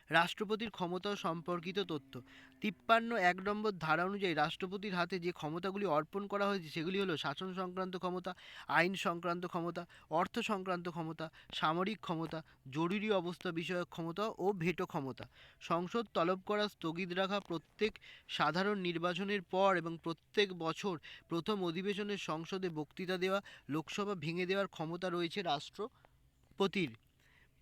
রাষ্ট্রপতির ক্ষমতা সম্পর্কিত তথ্য 53(1) নম্বর ধারা অনুযায়ী রাষ্ট্রপতির হাতে যে ক্ষমতাগুলি অর্পণ করা হয়েছে সেগুলি হলো শাসন সংক্রান্ত ক্ষমতা, আইন সংক্রান্ত ক্ষমতা, অর্থ সংক্রান্ত ক্ষমতা, সামরিক ক্ষমতা, জরুরি অবস্থা বিষয়ক ক্ষমতা ও ভেটো ক্ষমতা। সংসদ তলব করা, স্থগিত রাখা, প্রত্যেক সাধারণ নির্বাচনের পর এবং প্রত্যেক বছর প্রথম অধিবেশনে সংসদে বক্তৃতা দেওয়া, লোকসভা ভেঙে দেওয়ার ক্ষমতা রয়েছে রাষ্ট্রপতির।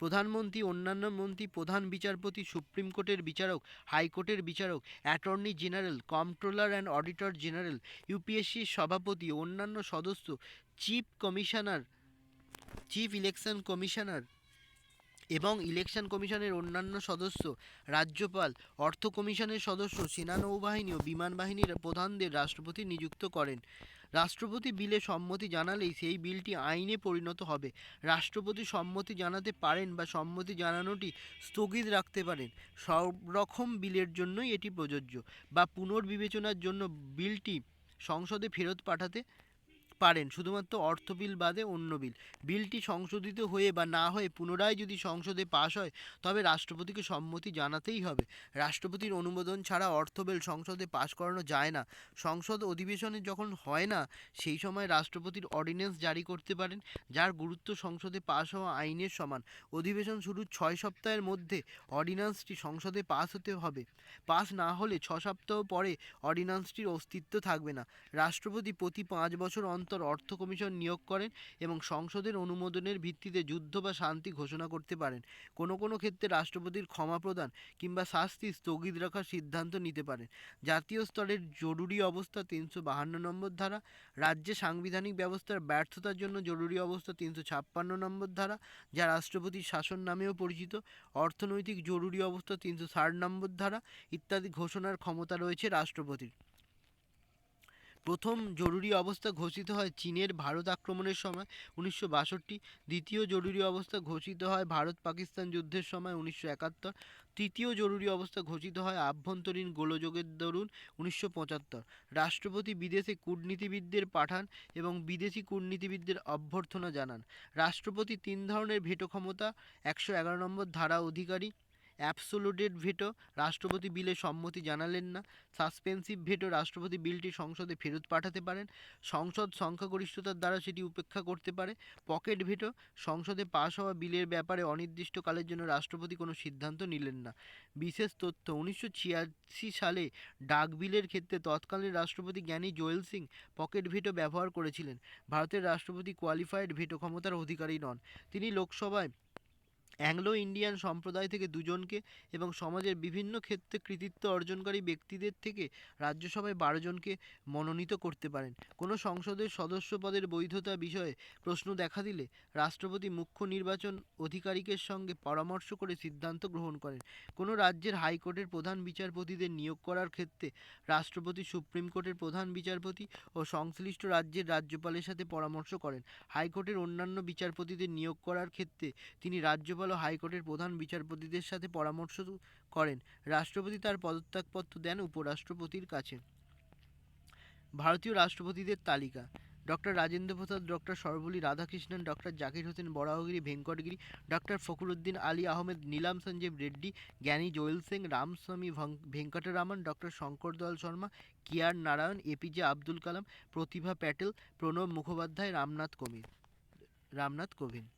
প্রধানমন্ত্রী, অন্যান্য মন্ত্রী, প্রধান বিচারপতি, সুপ্রিম কোর্টের বিচারক, হাইকোর্টের বিচারক, attorney general, comptroller and auditor general, ইউপিএসসির সভাপতি, অন্যান্য সদস্য, চিফ ইলেকশন কমিশনার এবং ইলেকশন কমিশনের অন্যান্য সদস্য, রাজ্যপাল, অর্থ কমিশনের সদস্য, সেনা, নৌবাহিনী ও বিমান বাহিনীর প্রধানদের রাষ্ট্রপতি নিযুক্ত করেন। রাষ্ট্রপতি বিলে সম্মতি জানালেই সেই বিলটি আইনে পরিণত হবে। রাষ্ট্রপতি সম্মতি জানাতে পারেন বা সম্মতি জানানোটি স্থগিত রাখতে পারেন। সব রকম বিলের জন্যই এটি প্রযোজ্য বা পুনর্বিবেচনার জন্য বিলটি সংসদে ফেরত পাঠাতে পারেন, শুধুমাত্র অর্থ বিল বাদে অন্য বিল। বিলটি সংশোধিত হয়ে বা না হয়ে পুনরায় যদি সংসদে পাশ হয় তবে রাষ্ট্রপতিকে সম্মতি জানাতেই হবে। রাষ্ট্রপতির অনুমোদন ছাড়া অর্থ বিল সংসদে পাশ করানো যায় না। সংসদ অধিবেশনে যখন হয় না সেই সময় রাষ্ট্রপতির অর্ডিন্যান্স জারি করতে পারেন, যার গুরুত্ব সংসদে পাশ হওয়া আইনের সমান। অধিবেশন শুরুর 6 সপ্তাহের মধ্যে অর্ডিন্যান্সটি সংসদে পাস হতে হবে। পাস না হলে 6 সপ্তাহ পরে অর্ডিন্যান্সটির অস্তিত্ব থাকবে না। রাষ্ট্রপতি প্রতি 5 বছর অন্তর অর্থ কমিশন নিয়োগ করেন এবং সংসদের অনুমোদনের ভিত্তিতে যুদ্ধ বা শান্তি ঘোষণা করতে পারেন। কোনো কোনো ক্ষেত্রে রাষ্ট্রপতির ক্ষমা প্রদান কিংবা শাস্তি স্থগিত রাখার সিদ্ধান্ত নিতে পারেন। জাতীয় স্তরের জরুরি অবস্থা 352 নম্বর ধারা, রাজ্যে সাংবিধানিক ব্যবস্থার ব্যর্থতার জন্য জরুরি অবস্থা 356 নম্বর ধারা, যা রাষ্ট্রপতির শাসন নামেও পরিচিত, অর্থনৈতিক জরুরি অবস্থা 360 নম্বর ধারা ইত্যাদি ঘোষণার ক্ষমতা রয়েছে রাষ্ট্রপতির। প্রথম জরুরি অবস্থা ঘোষিত হয় চীনের ভারত আক্রমণের সময় 1962, দ্বিতীয় জরুরি অবস্থা ঘোষিত হয় ভারত পাকিস্তান যুদ্ধের সময় 1971, তৃতীয় জরুরি অবস্থা ঘোষিত হয় আভ্যন্তরীণ গোলযোগের দরুন 1975। রাষ্ট্রপতি বিদেশে কূটনীতিবিদদের পাঠান এবং বিদেশি কূটনীতিবিদদের অভ্যর্থনা জানান। রাষ্ট্রপতি 3 ধরনের ভেটো ক্ষমতা 111 নম্বর ধারা অধিকারী অ্যাবসোলুটেড ভেটো, রাষ্ট্রপতি বিলে সম্মতি জানালেন না। সাসপেন্সিভ ভেটো, রাষ্ট্রপতি বিলটি সংসদে ফেরত পাঠাতে পারেন, সংসদ সংখ্যাগরিষ্ঠতার দ্বারা সেটি উপেক্ষা করতে পারে। পকেট ভেটো, সংসদে পাশ হওয়া বিলের ব্যাপারে অনির্দিষ্টকালের জন্য রাষ্ট্রপতি কোনো সিদ্ধান্ত নিলেন না। বিশেষ তথ্য: 1986 সালে ডাক বিলের ক্ষেত্রে তৎকালীন রাষ্ট্রপতি জ্ঞানী জোয়েল সিং পকেট ভেটো ব্যবহার করেছিলেন। ভারতের রাষ্ট্রপতি কোয়ালিফাইড ভেটো ক্ষমতার অধিকারী নন। তিনি লোকসভায় অ্যাংলো ইন্ডিয়ান সম্প্রদায় থেকে দুজনকে এবং সমাজের বিভিন্ন ক্ষেত্রে কৃতিত্ব অর্জনকারী ব্যক্তিদের থেকে রাজ্যসভায় 12 জনকে মনোনীত করতে পারেন। কোনো সংসদের সদস্য পদের বৈধতা বিষয়ে প্রশ্ন দেখা দিলে রাষ্ট্রপতি মুখ্য নির্বাচন আধিকারিকের সঙ্গে পরামর্শ করে সিদ্ধান্ত গ্রহণ করেন। কোনো রাজ্যের হাইকোর্টের প্রধান বিচারপতিদের নিয়োগ করার ক্ষেত্রে রাষ্ট্রপতি সুপ্রিম কোর্টের প্রধান বিচারপতি ও সংশ্লিষ্ট রাজ্যের রাজ্যপালের সাথে পরামর্শ করেন। হাইকোর্টের অন্যান্য বিচারপতিদের নিয়োগ করার ক্ষেত্রে তিনি রাজ্যপাল ও হাইকোর্টের প্রধান বিচারপতিদের সাথে পরামর্শ করেন। রাষ্ট্রপতি তার পদত্যাগপত্র দেন উপরাষ্ট্রপতির কাছে। ভারতীয় রাষ্ট্রপতিদের তালিকা: doctor Rajendra Prasad, doctor Sarvepalli Radhakrishnan, doctor Zakir Hussain Varahagiri Venkatagiri, doctor Fakhruddin Ali Ahmed, Neelam Sanjiva Reddy, Giani Zail Singh, Ramaswamy Venkataraman, doctor Shankar Dayal Sharma, K R Narayan, APJ Abdul Kalam, Pratibha Patel, Pranab Mukhopadhyay, Ramnath Kovind.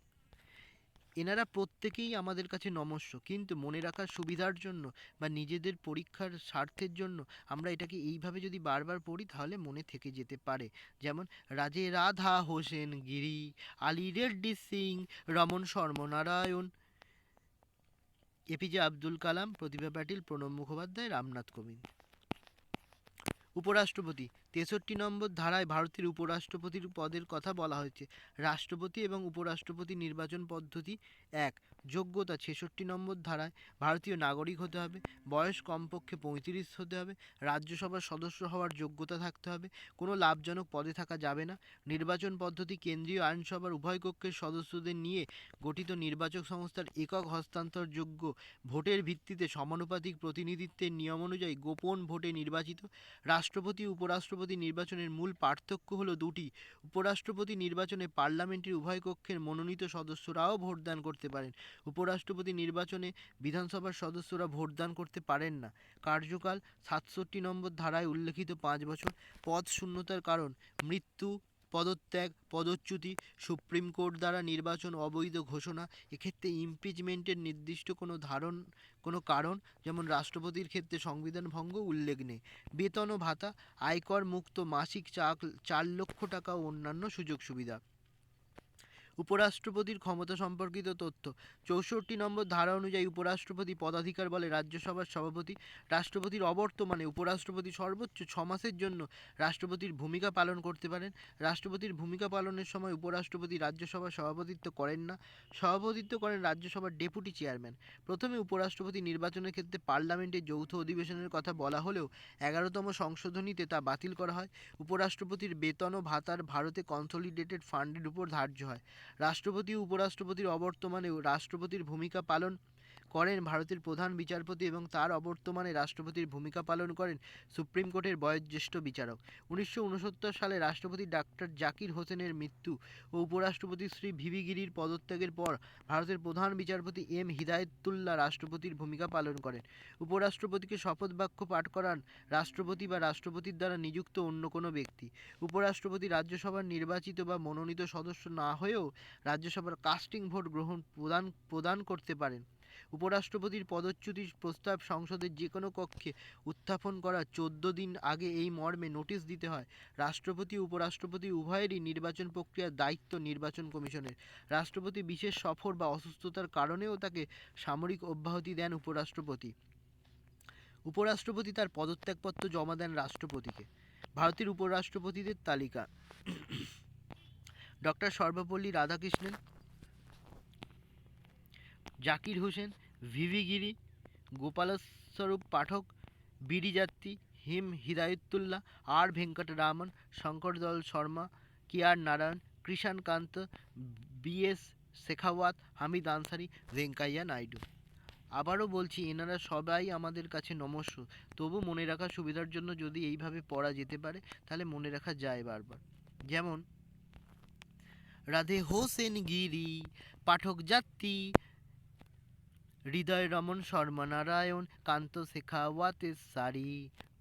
এনারা প্রত্যেকেই আমাদের কাছে নমস্য, কিন্তু মনে রাখার সুবিধার জন্য বা নিজেদের পরীক্ষার স্বার্থের জন্য আমরা এটাকে এইভাবে যদি বারবার পড়ি তাহলে মনে থেকে যেতে পারে। যেমন রাজে রাধা হোসেন গিরি, আলী রেড্ডি সিং, রমন শর্মনারায়ণ, এপিজে আব্দুল কালাম, প্রতিভা পাটিল, প্রণব মুখোপাধ্যায়, রামনাথ কোবিন্দ। উপরাষ্ট্রপতি 63 নম্বর ধারায় ভারতের উপরাষ্ট্রপতির পদের কথা বলা হয়েছে। রাষ্ট্রপতি এবং উপরাষ্ট্রপতি নির্বাচন পদ্ধতি: 1. যোগ্যতা: 66 নম্বর ধারায় ভারতীয় নাগরিক হতে হবে, বয়স কমপক্ষে 35 হতে হবে, রাজ্যসভার সদস্য হওয়ার যোগ্যতা থাকতে হবে, কোনো লাভজনক পদে থাকা যাবে না। নির্বাচন পদ্ধতি: কেন্দ্রীয় আইনসভার উভয় কক্ষের সদস্যদের নিয়ে গঠিত নির্বাচক সংস্থার একক হস্তান্তরযোগ্য ভোটের ভিত্তিতে সমানুপাতিক প্রতিনিধিত্বের নিয়ম অনুযায়ী গোপন ভোটে নির্বাচিত। রাষ্ট্রপতি ও উপরাষ্ট্রপতি নির্বাচনের মূল পার্থক্য হলো দুটি: উপরাষ্ট্রপতি নির্বাচনে পার্লামেন্টের উভয় কক্ষের মনোনীত সদস্যরাও ভোটদান করতে পারেন, উপরাষ্ট্রপতি নির্বাচনে বিধানসভার সদস্যরা ভোটদান করতে পারেন না। কার্যকাল: 67 নম্বর ধারায় উল্লেখিত 5 বছর। পদ শূন্যতার কারণ: মৃত্যু, পদত্যাগ, পদচ্যুতি, সুপ্রিম কোর্ট দ্বারা নির্বাচন অবৈধ ঘোষণা, এক্ষেত্রে ইমপিচমেন্টের নির্দিষ্ট কোনো কারণ, যেমন রাষ্ট্রপতির ক্ষেত্রে সংবিধান ভঙ্গ উল্লেখ নেই। বেতন ও ভাতা: আয়কর মুক্ত মাসিক 4 লক্ষ টাকা ও অন্যান্য সুযোগ সুবিধা। উপরাষ্ট্রপতির ক্ষমতা সম্পর্কিত তথ্য: 64 নম্বর ধারা অনুযায়ী উপরাষ্ট্রপতি পদাধিকার বলে রাজ্যসভার সভাপতি। রাষ্ট্রপতির অবর্তমানে উপরাষ্ট্রপতি সর্বোচ্চ 6 মাসের জন্য রাষ্ট্রপতির ভূমিকা পালন করতে পারেন। রাষ্ট্রপতির ভূমিকা পালনের সময় উপরাষ্ট্রপতি রাজ্যসভার সভাপতিত্ব করেন না, সভাপতিত্ব করেন রাজ্যসভার ডেপুটি চেয়ারম্যান। প্রথমে উপরাষ্ট্রপতি নির্বাচনের ক্ষেত্রে পার্লামেন্টের যৌথ অধিবেশনের কথা বলা হলেও 11তম সংশোধনীতে তা বাতিল করা হয়। উপরাষ্ট্রপতির বেতন ও ভাতার ভারতে কনসলিডেটেড ফান্ডের উপর ধার্য হয়। রাষ্ট্রপতি ও উপরাষ্ট্রপতির অবর্তমানে রাষ্ট্রপতির ভূমিকা পালন করেন ভারতের প্রধান বিচারপতি এবং তার অবর্তমানে রাষ্ট্রপতির ভূমিকা পালন করেন সুপ্রিম কোর্টের বয়োজ্যেষ্ঠ বিচারক। 1969 সালে রাষ্ট্রপতি ডাক্তার জাকির হোসেনের মৃত্যু ও উপরাষ্ট্রপতি শ্রী ভিভি গিরির পদত্যাগের পর ভারতের প্রধান বিচারপতি এম হিদায়তুল্লাহ রাষ্ট্রপতির ভূমিকা পালন করেন। উপরাষ্ট্রপতিকে শপথ বাক্য পাঠ করান রাষ্ট্রপতি বা রাষ্ট্রপতির দ্বারা নিযুক্ত অন্য কোনো ব্যক্তি। উপরাষ্ট্রপতি রাজ্যসভার নির্বাচিত বা মনোনীত সদস্য না হয়েও রাজ্যসভার কাস্টিং ভোট প্রদান করতে পারেন। উপরাষ্ট্রপতির পদচ্যুতির প্রস্তাব সংসদের যে কোনো কক্ষে উত্থাপন করার 14 দিন আগে এই মর্মে নোটিশ দিতে হয়। রাষ্ট্রপতি ও উপরাষ্ট্রপতি উভয়েরই নির্বাচন প্রক্রিয়ার দায়িত্ব নির্বাচন কমিশনের। রাষ্ট্রপতি বিশেষ সফর বা অসুস্থতার কারণেও তাকে সামরিক অব্যাহতি দেন উপরাষ্ট্রপতি। উপরাষ্ট্রপতি তার পদত্যাগপত্র জমা দেন রাষ্ট্রপতিকে। ভারতের উপরাষ্ট্রপতিদের তালিকা: ডক্টর সর্বপল্লী রাধাকৃষ্ণন, জাকির হোসেন, ভিভি গিরি, গোপালস্বরূপ পাঠক, বিডি যাত্রী, হিম হিদায়তুল্লাহ, আর ভেঙ্কটরামন, শঙ্কর দয়াল শর্মা, কিয়ার নারায়ণ, কৃষাণ কান্ত, বিএস শেখাওয়াত, হামিদ আনসারি, ভেঙ্কাইয়া নাইডু। আবারও বলছি, এনারা সবাই আমাদের কাছে নমস্য, তবু মনে রাখার সুবিধার জন্য যদি এইভাবে পড়া যেতে পারে তাহলে মনে রাখা যায় বারবার। যেমন রাধে হোসেন গিরি, পাঠক যাত্রী, হৃদয় রমন শর্মা নারায়ণ কান্ত শেখাওয়াত সারি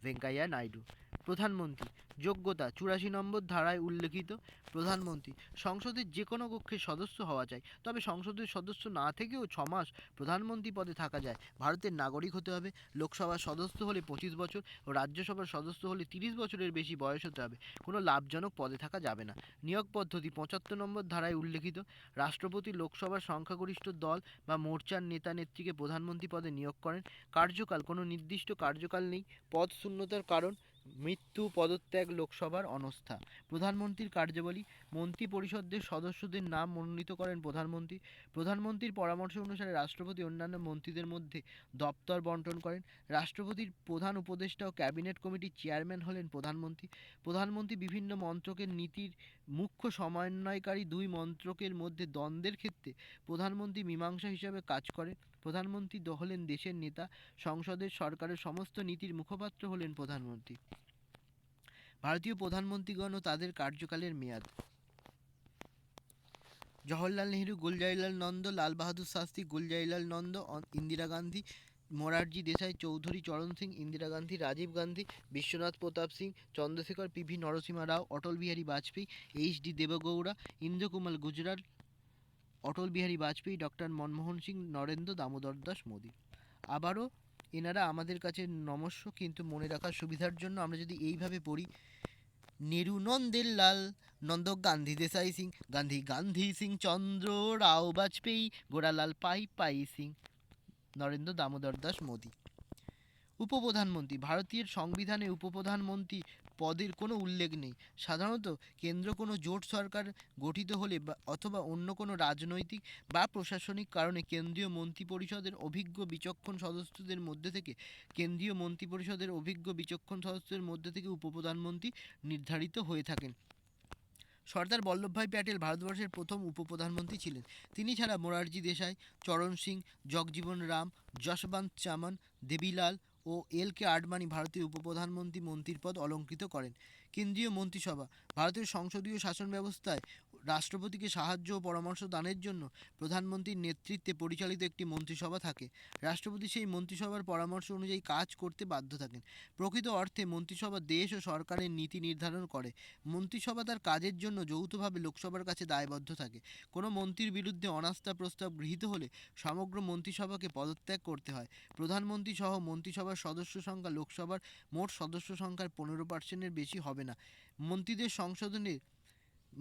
ভেঙ্কাইয়া নাইডু। প্রধানমন্ত্রী যোগ্যতা 84 নম্বর ধারায় উল্লেখিত। প্রধানমন্ত্রী সংসদের যে কোনো কক্ষের সদস্য হওয়া চাই, তবে সংসদের সদস্য না থেকেও 6 মাস প্রধানমন্ত্রী পদে থাকা যায়। ভারতের নাগরিক হতে হবে। লোকসভার সদস্য হলে 25 বছর ও রাজ্যসভার সদস্য হলে 30 বছরের বেশি বয়স হতে হবে। কোনো লাভজনক পদে থাকা যাবে না। নিয়োগ পদ্ধতি 75 নম্বর ধারায় উল্লেখিত। রাষ্ট্রপতি লোকসভার সংখ্যাগরিষ্ঠ দল বা মোর্চার নেতা নেত্রীকে প্রধানমন্ত্রী পদে নিয়োগ করেন। কার্যকাল কোনো নির্দিষ্ট কার্যকাল নেই। পদ শূন্যতার কারণ মৃত্যু, পদত্যাগ, লোকসভার অনাস্থা। প্রধানমন্ত্রীর কার্যাবলী মন্ত্রিপরিষদের সদস্যদের নাম মনোনীত করেন প্রধানমন্ত্রী। প্রধানমন্ত্রীর পরামর্শ অনুসারে রাষ্ট্রপতি অন্যান্য মন্ত্রীদের মধ্যে দপ্তর বন্টন করেন। রাষ্ট্রপতির প্রধান উপদেষ্টা ও ক্যাবিনেট কমিটির চেয়ারম্যান হলেন প্রধানমন্ত্রী। প্রধানমন্ত্রী বিভিন্ন মন্ত্রকের নীতির মুখ্য সমন্বয়কারী। দুই মন্ত্রকের মধ্যে দ্বন্দ্বের ক্ষেত্রে প্রধানমন্ত্রী মীমাংসা হিসাবে কাজ করেন। প্রধানমন্ত্রী হলেন দেশের নেতা। সংসদের সরকারের সমস্ত নীতির মুখপাত্র হলেন প্রধানমন্ত্রী। ভারতীয় প্রধানমন্ত্রীগণ ও তাদের কার্যকালের মেয়াদ: জওহরলাল নেহরু, গুলজারিলাল নন্দ, লাল বাহাদুর শাস্ত্রী, গুলজারিলাল নন্দ, ইন্দিরা গান্ধী, মোরারজি দেশাই, চৌধুরী চরণ সিং, ইন্দিরা গান্ধী, রাজীব গান্ধী, বিশ্বনাথ প্রতাপ সিং, চন্দ্রশেখর, পিভি নরসিমহা রাও, অটল বিহারী বাজপেয়ী, এইচ.ডি. দেবগৌড়া, ইন্দ্রকুমার গুজরাল, অটল বিহারী বাজপেয়ী, ডক্টর মনমোহন সিং, নরেন্দ্র দামোদর দাস মোদী। আবারও এনারা আমাদের কাছে নমস্য, কিন্তু মনে রাখার সুবিধার জন্য আমরা যদি এইভাবে পড়ি: নেরু নন্দের লাল, নন্দ গান্ধী দেশাই সিং, গান্ধী গান্ধী সিং, চন্দ্র রাও বাজপেয়ী, গোরালাল পাই পাই সিং, নরেন্দ্র দামোদর দাস মোদী। উপপ্রধানমন্ত্রী ভারতীয় সংবিধানে উপপ্রধানমন্ত্রী পদের কোনো উল্লেখ নেই। সাধারণত কেন্দ্র কোনো জোট সরকার গঠিত হলে অথবা অন্য কোনো রাজনৈতিক বা প্রশাসনিক কারণে কেন্দ্রীয় মন্ত্রিপরিষদের অভিজ্ঞ বিচক্ষণ সদস্যদের মধ্যে থেকে উপপ্রধানমন্ত্রী নির্ধারিত হয়ে থাকেন। সর্দার বল্লভভাই প্যাটেল ভারতবর্ষের প্রথম উপপ্রধানমন্ত্রী ছিলেন। তিনি ছাড়া মোরারজি দেশাই, চরণ সিং, জগজীবন রাম, যশবন্ত চামন, দেবীলাল ও এল.কে. আডবাণী ভারতীয় উপপ্রধানমন্ত্রী মন্ত্রীর পদ অলঙ্কৃত করেন। কেন্দ্রীয় মন্ত্রিসভা ভারতের সংসদীয় শাসন ব্যবস্থায় রাষ্ট্রপতিকে সাহায্য ও পরামর্শ দানের জন্য প্রধানমন্ত্রীর নেতৃত্বে পরিচালিত একটি মন্ত্রিসভা থাকে। রাষ্ট্রপতি সেই মন্ত্রিসভার পরামর্শ অনুযায়ী কাজ করতে বাধ্য থাকেন। প্রকৃত অর্থে মন্ত্রিসভা দেশ ও সরকারের নীতি নির্ধারণ করে। মন্ত্রিসভা তার কাজের জন্য যৌথভাবে লোকসভার কাছে দায়বদ্ধ থাকে। কোনো মন্ত্রীর বিরুদ্ধে অনাস্থা প্রস্তাব গৃহীত হলে সমগ্র মন্ত্রিসভাকে পদত্যাগ করতে হয়। প্রধানমন্ত্রী সহ মন্ত্রিসভার সদস্য সংখ্যা লোকসভার মোট সদস্য সংখ্যার 15%-এর বেশি হবে না।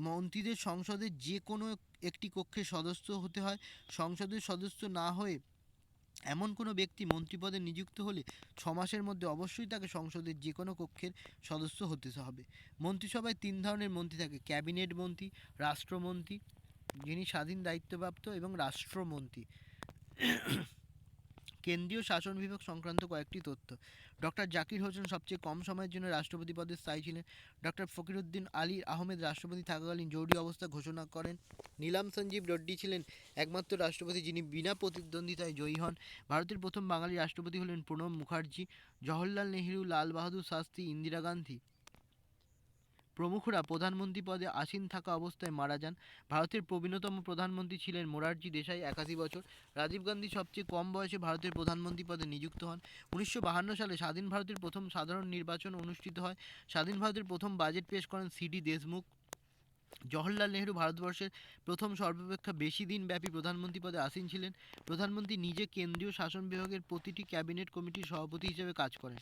মন্ত্রীদের সংসদের যে কোনো একটি কক্ষের সদস্য হতে হয়। সংসদের সদস্য না হয়ে এমন কোনো ব্যক্তি মন্ত্রিপদে নিযুক্ত হলে 6 মাসের মধ্যে অবশ্যই তাকে সংসদের যে কোনো কক্ষের সদস্য হতে হবে। মন্ত্রিসভায় 3 ধরনের মন্ত্রী থাকে: ক্যাবিনেট মন্ত্রী, রাষ্ট্রমন্ত্রী যিনি স্বাধীন দায়িত্বপ্রাপ্ত, এবং রাষ্ট্রমন্ত্রী। কেন্দ্রীয় শাসন বিভাগ সংক্রান্ত কয়েকটি তথ্য: ডক্টর জাকির হোসেন সবচেয়ে কম সময়ের জন্য রাষ্ট্রপতি পদে স্থায়ী ছিলেন। ডক্টর ফকিরউদ্দিন আলী আহমেদ রাষ্ট্রপতি থাকাকালীন জরুরি অবস্থা ঘোষণা করেন। নীলাম সঞ্জীব রেড্ডি ছিলেন একমাত্র রাষ্ট্রপতি যিনি বিনা প্রতিদ্বন্দ্বিতায় জয়ী হন। ভারতের প্রথম বাঙালি রাষ্ট্রপতি হলেন প্রণব মুখার্জি। জওহরলাল নেহরু, লাল বাহাদুর শাস্ত্রী, ইন্দিরা গান্ধী প্রমুখরা প্রধানমন্ত্রী পদে আসীন থাকা অবস্থায় মারা যান। ভারতের প্রবীণতম প্রধানমন্ত্রী ছিলেন মোরারজি দেশাই, 81 বছর। রাজীব গান্ধী সবচেয়ে কম বয়সে ভারতের প্রধানমন্ত্রী পদে নিযুক্ত হন। 1952 সালে স্বাধীন ভারতের প্রথম সাধারণ নির্বাচন অনুষ্ঠিত হয়। স্বাধীন ভারতের প্রথম বাজেট পেশ করেন সি.ডি. দেশমুখ। জওহরলাল নেহরু ভারতবর্ষের প্রথম সর্বাপেক্ষা বেশি দিন ব্যাপী প্রধানমন্ত্রী পদে আসীন ছিলেন। প্রধানমন্ত্রী নিজে কেন্দ্রীয় শাসন বিভাগের প্রতিটি ক্যাবিনেট কমিটির সভাপতি হিসেবে কাজ করেন।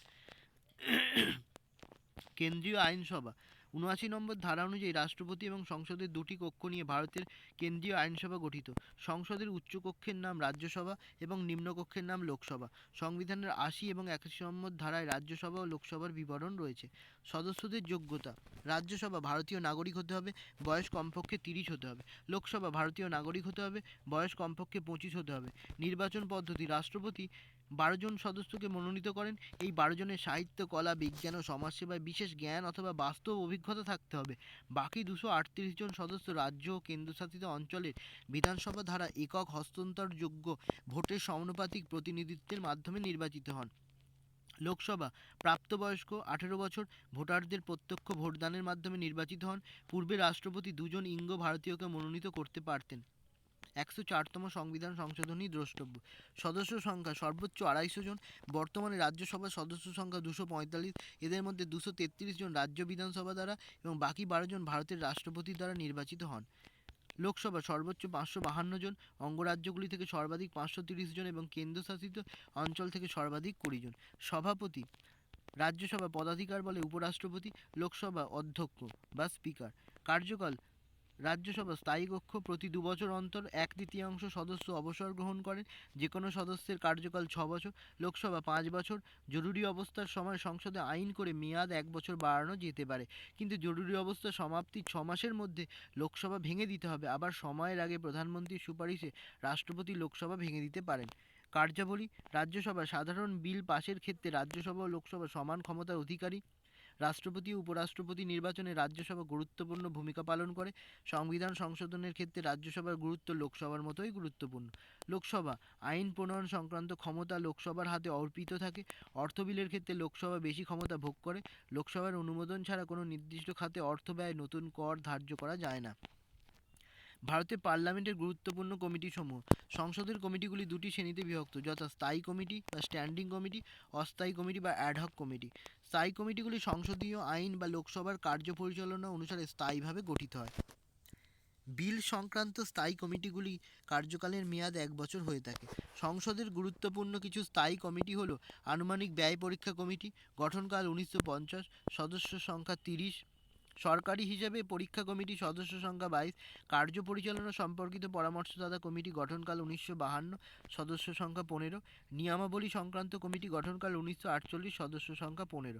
কেন্দ্রীয় আইনসভা ৭৯ নম্বর ধারা অনুযায়ী রাষ্ট্রপতি এবং সংসদের দুটি কক্ষ নিয়ে ভারতের কেন্দ্রীয় আইনসভা গঠিত। সংসদের উচ্চকক্ষের নাম রাজ্যসভা এবং নিম্নকক্ষের নাম লোকসভা। সংবিধানের ৮০ এবং ৮১ নম্বর ধারায় রাজ্যসভা ও লোকসভার বিবরণ রয়েছে। সদস্যদের যোগ্যতা: রাজ্যসভা ভারতীয় নাগরিক হতে হবে, বয়স কমপক্ষে 30 হতে হবে। লোকসভা ভারতীয় নাগরিক হতে হবে, বয়স কমপক্ষে 25 হতে হবে। নির্বাচন পদ্ধতি: রাষ্ট্রপতি 12 জন সদস্যকে মনোনীত করেন। এই 12 জনের সাহিত্য, কলা, বিজ্ঞান ও সমাজসেবায় বিশেষ জ্ঞান অথবা বাস্তব অভিজ্ঞতা থাকতে হবে। বাকি 238 জন সদস্য রাজ্য ও কেন্দ্রশাসিত অঞ্চলের বিধানসভা দ্বারা একক হস্তান্তরযোগ্য ভোটের সমানুপাতিক প্রতিনিধিত্বের মাধ্যমে নির্বাচিত হন। লোকসভা প্রাপ্তবয়স্ক 18 বছর ভোটারদের প্রত্যক্ষ ভোটদানের মাধ্যমে নির্বাচিত হন। পূর্বে রাষ্ট্রপতি 2 জন ইঙ্গ ভারতীয়কে মনোনীত করতে পারতেন। 104তম সংবিধান সংশোধনী দ্রষ্টব্য। সদস্য সংখ্যা সর্বোচ্চ 250 জন। বর্তমানে রাজ্যসভার সদস্য সংখ্যা 245। এদের মধ্যে 233 জন রাজ্য বিধানসভা দ্বারা এবং বাকি 12 জন ভারতের রাষ্ট্রপতির দ্বারা নির্বাচিত হন। লোকসভা সর্বোচ্চ 552 জন। অঙ্গরাজ্যগুলি থেকে সর্বাধিক 530 জন এবং কেন্দ্রশাসিত অঞ্চল থেকে সর্বাধিক 20 জন। সভাপতি। রাজ্যসভা পদাধিকার বলে উপরাষ্ট্রপতি। লোকসভা অধ্যক্ষ বা স্পিকার। কার্যকাল। রাজ্যসভা স্থায়ী কক্ষ প্রতি 2 বছর অন্তর 1/3 সদস্য অবসর গ্রহণ করেন। যে কোনো সদস্যের কার্যকাল 6 বছর। লোকসভা 5 বছর। জরুরি অবস্থার সময় সংসদে আইন করে মেয়াদ 1 বছর বাড়ানো যেতে পারে, কিন্তু জরুরি অবস্থা সমাপ্তির 6 মাসের মধ্যে লোকসভা ভেঙে দিতে হবে। আবার সময়ের আগে প্রধানমন্ত্রীর সুপারিশে রাষ্ট্রপতি লোকসভা ভেঙে দিতে পারেন। কার্যাবলী। রাজ্যসভা সাধারণ বিল পাশের ক্ষেত্রে রাজ্যসভা ও লোকসভা সমান ক্ষমতার অধিকারী। রাষ্ট্রপতি ও উপরাষ্ট্রপতি নির্বাচনে রাজ্যসভা গুরুত্বপূর্ণ ভূমিকা পালন করে। সংবিধান সংশোধনের ক্ষেত্রে রাজ্যসভার গুরুত্ব লোকসভার মতোই গুরুত্বপূর্ণ। লোকসভা আইন প্রণয়ন সংক্রান্ত ক্ষমতা লোকসভার হাতে অর্পিত থাকে। অর্থ বিলের ক্ষেত্রে লোকসভা বেশি ক্ষমতা ভোগ করে। লোকসভার অনুমোদন ছাড়া কোনো নির্দিষ্ট খাতে অর্থ ব্যয় নতুন কর ধার্য করা যায় না। ভারতের পার্লামেন্টের গুরুত্বপূর্ণ কমিটিসমূহ। সংসদের কমিটিগুলি দুটি শ্রেণীতে বিভক্ত, যথা স্থায়ী কমিটি বা স্ট্যান্ডিং কমিটি, অস্থায়ী কমিটি বা অ্যাডহক কমিটি। স্থায়ী কমিটিগুলি সংসদীয় আইন বা লোকসভার কার্য পরিচালনা অনুসারে স্থায়ীভাবে গঠিত হয়। বিল সংক্রান্ত স্থায়ী কমিটিগুলি কার্যকালের মেয়াদ 1 বছর হয়ে থাকে। সংসদের গুরুত্বপূর্ণ কিছু স্থায়ী কমিটি হলো আনুমানিক ব্যয় পরীক্ষা কমিটি, গঠনকাল 1950, সদস্য সংখ্যা 30। সরকারি হিসাবে পরীক্ষা কমিটি, সদস্য সংখ্যা 22। কার্য পরিচালনা সম্পর্কিত পরামর্শদাতা কমিটি, গঠনকাল 1952, সদস্য সংখ্যা 15। নিয়মাবলী সংক্রান্ত কমিটি, গঠনকাল 1948, সদস্য সংখ্যা 15।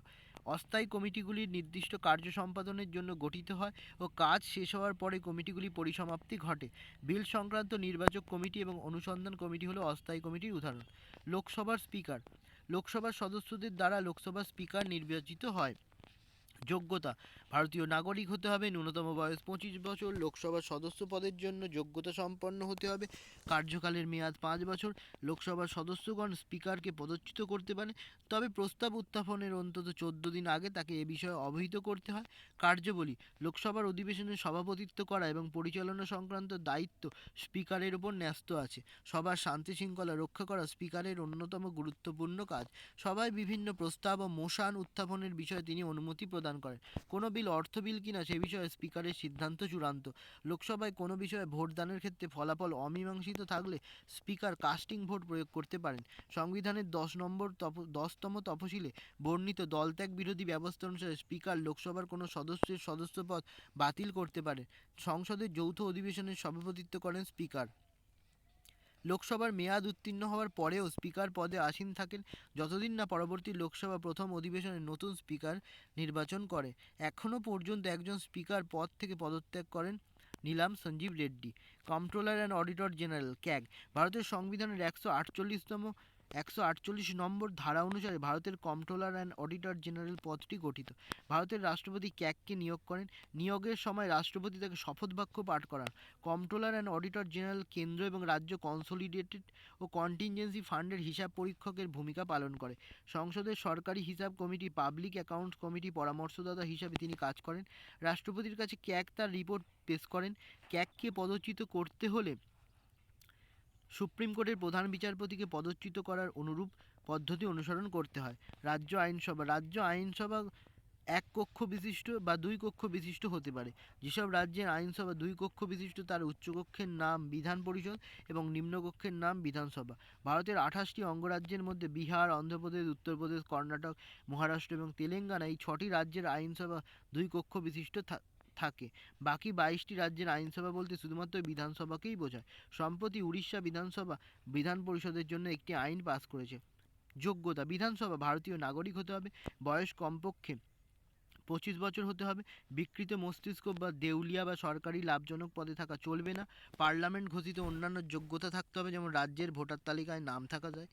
অস্থায়ী কমিটিগুলি নির্দিষ্ট কার্য সম্পাদনের জন্য গঠিত হয় ও কাজ শেষ হওয়ার পরে কমিটিগুলি পরিসমাপ্তি ঘটে। বিল সংক্রান্ত নির্বাচক কমিটি এবং অনুসন্ধান কমিটি হলো অস্থায়ী কমিটির উদাহরণ। লোকসভার স্পিকার। লোকসভার সদস্যদের দ্বারা লোকসভার স্পিকার নির্বাচিত হয়। যোগ্যতা। ভারতীয় নাগরিক হতে হবে। ন্যূনতম বয়স 25 বছর। লোকসভার সদস্য পদের জন্য যোগ্যতা সম্পন্ন হতে হবে। কার্যকালের মেয়াদ 5 বছর। লোকসভার সদস্যগণ স্পিকারকে পদচ্যুত করতে পারে, তবে প্রস্তাব উত্থাপনের অন্তত 14 দিন আগে তাকে এ বিষয়ে অবহিত করতে হয়। কার্যাবলী। লোকসভার অধিবেশনে সভাপতিত্ব করা এবং পরিচালনা সংক্রান্ত দায়িত্ব স্পিকারের ওপর ন্যস্ত আছে। সভার শান্তি শৃঙ্খলা রক্ষা করা স্পিকারের অন্যতম গুরুত্বপূর্ণ কাজ। সভায় বিভিন্ন প্রস্তাব ও মোশন উত্থাপনের বিষয়ে তিনি অনুমতি প্রদান করেন। কোনো বিল অর্থ বিল কিনা সে বিষয়ে স্পিকারের সিদ্ধান্ত চূড়ান্ত। লোকসভায় কোনো বিষয়ে ভোটদানের ক্ষেত্রে ফলাফল অমীমাংসিত থাকলে স্পিকার কাস্টিং ভোট প্রয়োগ করতে পারেন। সংবিধানের 10তম তফসিলে বর্ণিত দলত্যাগ বিরোধী ব্যবস্থা অনুসারে স্পিকার লোকসভার কোনো সদস্যের সদস্যপদ বাতিল করতে পারেন। সংসদের যৌথ অধিবেশনের সভাপতিত্ব করেন স্পিকার। লোকসভার মেয়াদ উত্তীর্ণ হওয়ার পরেও স্পিকার পদে আসীন থাকেন যতদিন না পরবর্তী লোকসভা প্রথম অধিবেশনে নতুন স্পিকার নির্বাচন করে। এখনও পর্যন্ত একজন স্পিকার পদ থেকে পদত্যাগ করেন, Neelam Sanjiva Reddy. Comptroller and auditor general CAG. ভারতের সংবিধানের 148 নম্বর ধারা অনুসারে ভারতের কম্ট্রোলার অ্যান্ড অডিটর জেনারেল পদটি গঠিত। ভারতের রাষ্ট্রপতি ক্যাগকে নিয়োগ করেন। নিয়োগের সময় রাষ্ট্রপতি তাকে শপথ বাক্য পাঠ করান। কম্ট্রোলার অ্যান্ড অডিটর জেনারেল কেন্দ্র এবং রাজ্য কনসোলিডেটেড ও কন্টিনজেন্সি ফান্ডের হিসাব পরীক্ষকের ভূমিকা পালন করে। সংসদের সরকারি হিসাব কমিটি, পাবলিক অ্যাকাউন্টস কমিটি পরামর্শদাতা হিসাবে তিনি কাজ করেন। রাষ্ট্রপতির কাছে ক্যাগ তার রিপোর্ট পেশ করেন। ক্যাগকে পদচ্যুত করতে হলে সুপ্রিম কোর্টের প্রধান বিচারপতিকে পদচ্যুত করার অনুরূপ পদ্ধতি অনুসরণ করতে হয়। রাজ্য আইনসভা। রাজ্য আইনসভা 1 কক্ষ বিশিষ্ট বা 2 কক্ষ বিশিষ্ট হতে পারে। যেসব রাজ্যের আইনসভা 2 কক্ষ বিশিষ্ট তার উচ্চকক্ষের নাম বিধান পরিষদ এবং নিম্নকক্ষের নাম বিধানসভা। ভারতের 28টি অঙ্গরাজ্যের মধ্যে বিহার, অন্ধ্রপ্রদেশ, উত্তরপ্রদেশ, কর্ণাটক, মহারাষ্ট্র এবং তেলেঙ্গানা এই 6টি রাজ্যের আইনসভা 2 কক্ষ বিশিষ্ট থাকে। বাকি 22টি রাজ্যের আইনসভা বলতে শুধুমাত্র বিধানসভাকেই বোঝায়। সম্প্রতি উড়িষ্যা বিধানসভা বিধান পরিষদের জন্য একটি আইন পাস করেছে। যোগ্যতা। বিধানসভা ভারতীয় নাগরিক হতে হবে। বয়স কমপক্ষে 25 বছর হতে হবে। বিকৃত মস্তিষ্ক বা দেউলিয়া বা সরকারি লাভজনক পদে থাকা চলবে না। পার্লামেন্ট ঘোষিত অন্যান্য যোগ্যতা থাকতে হবে, যেমন রাজ্যের ভোটার তালিকায় নাম থাকা যায়।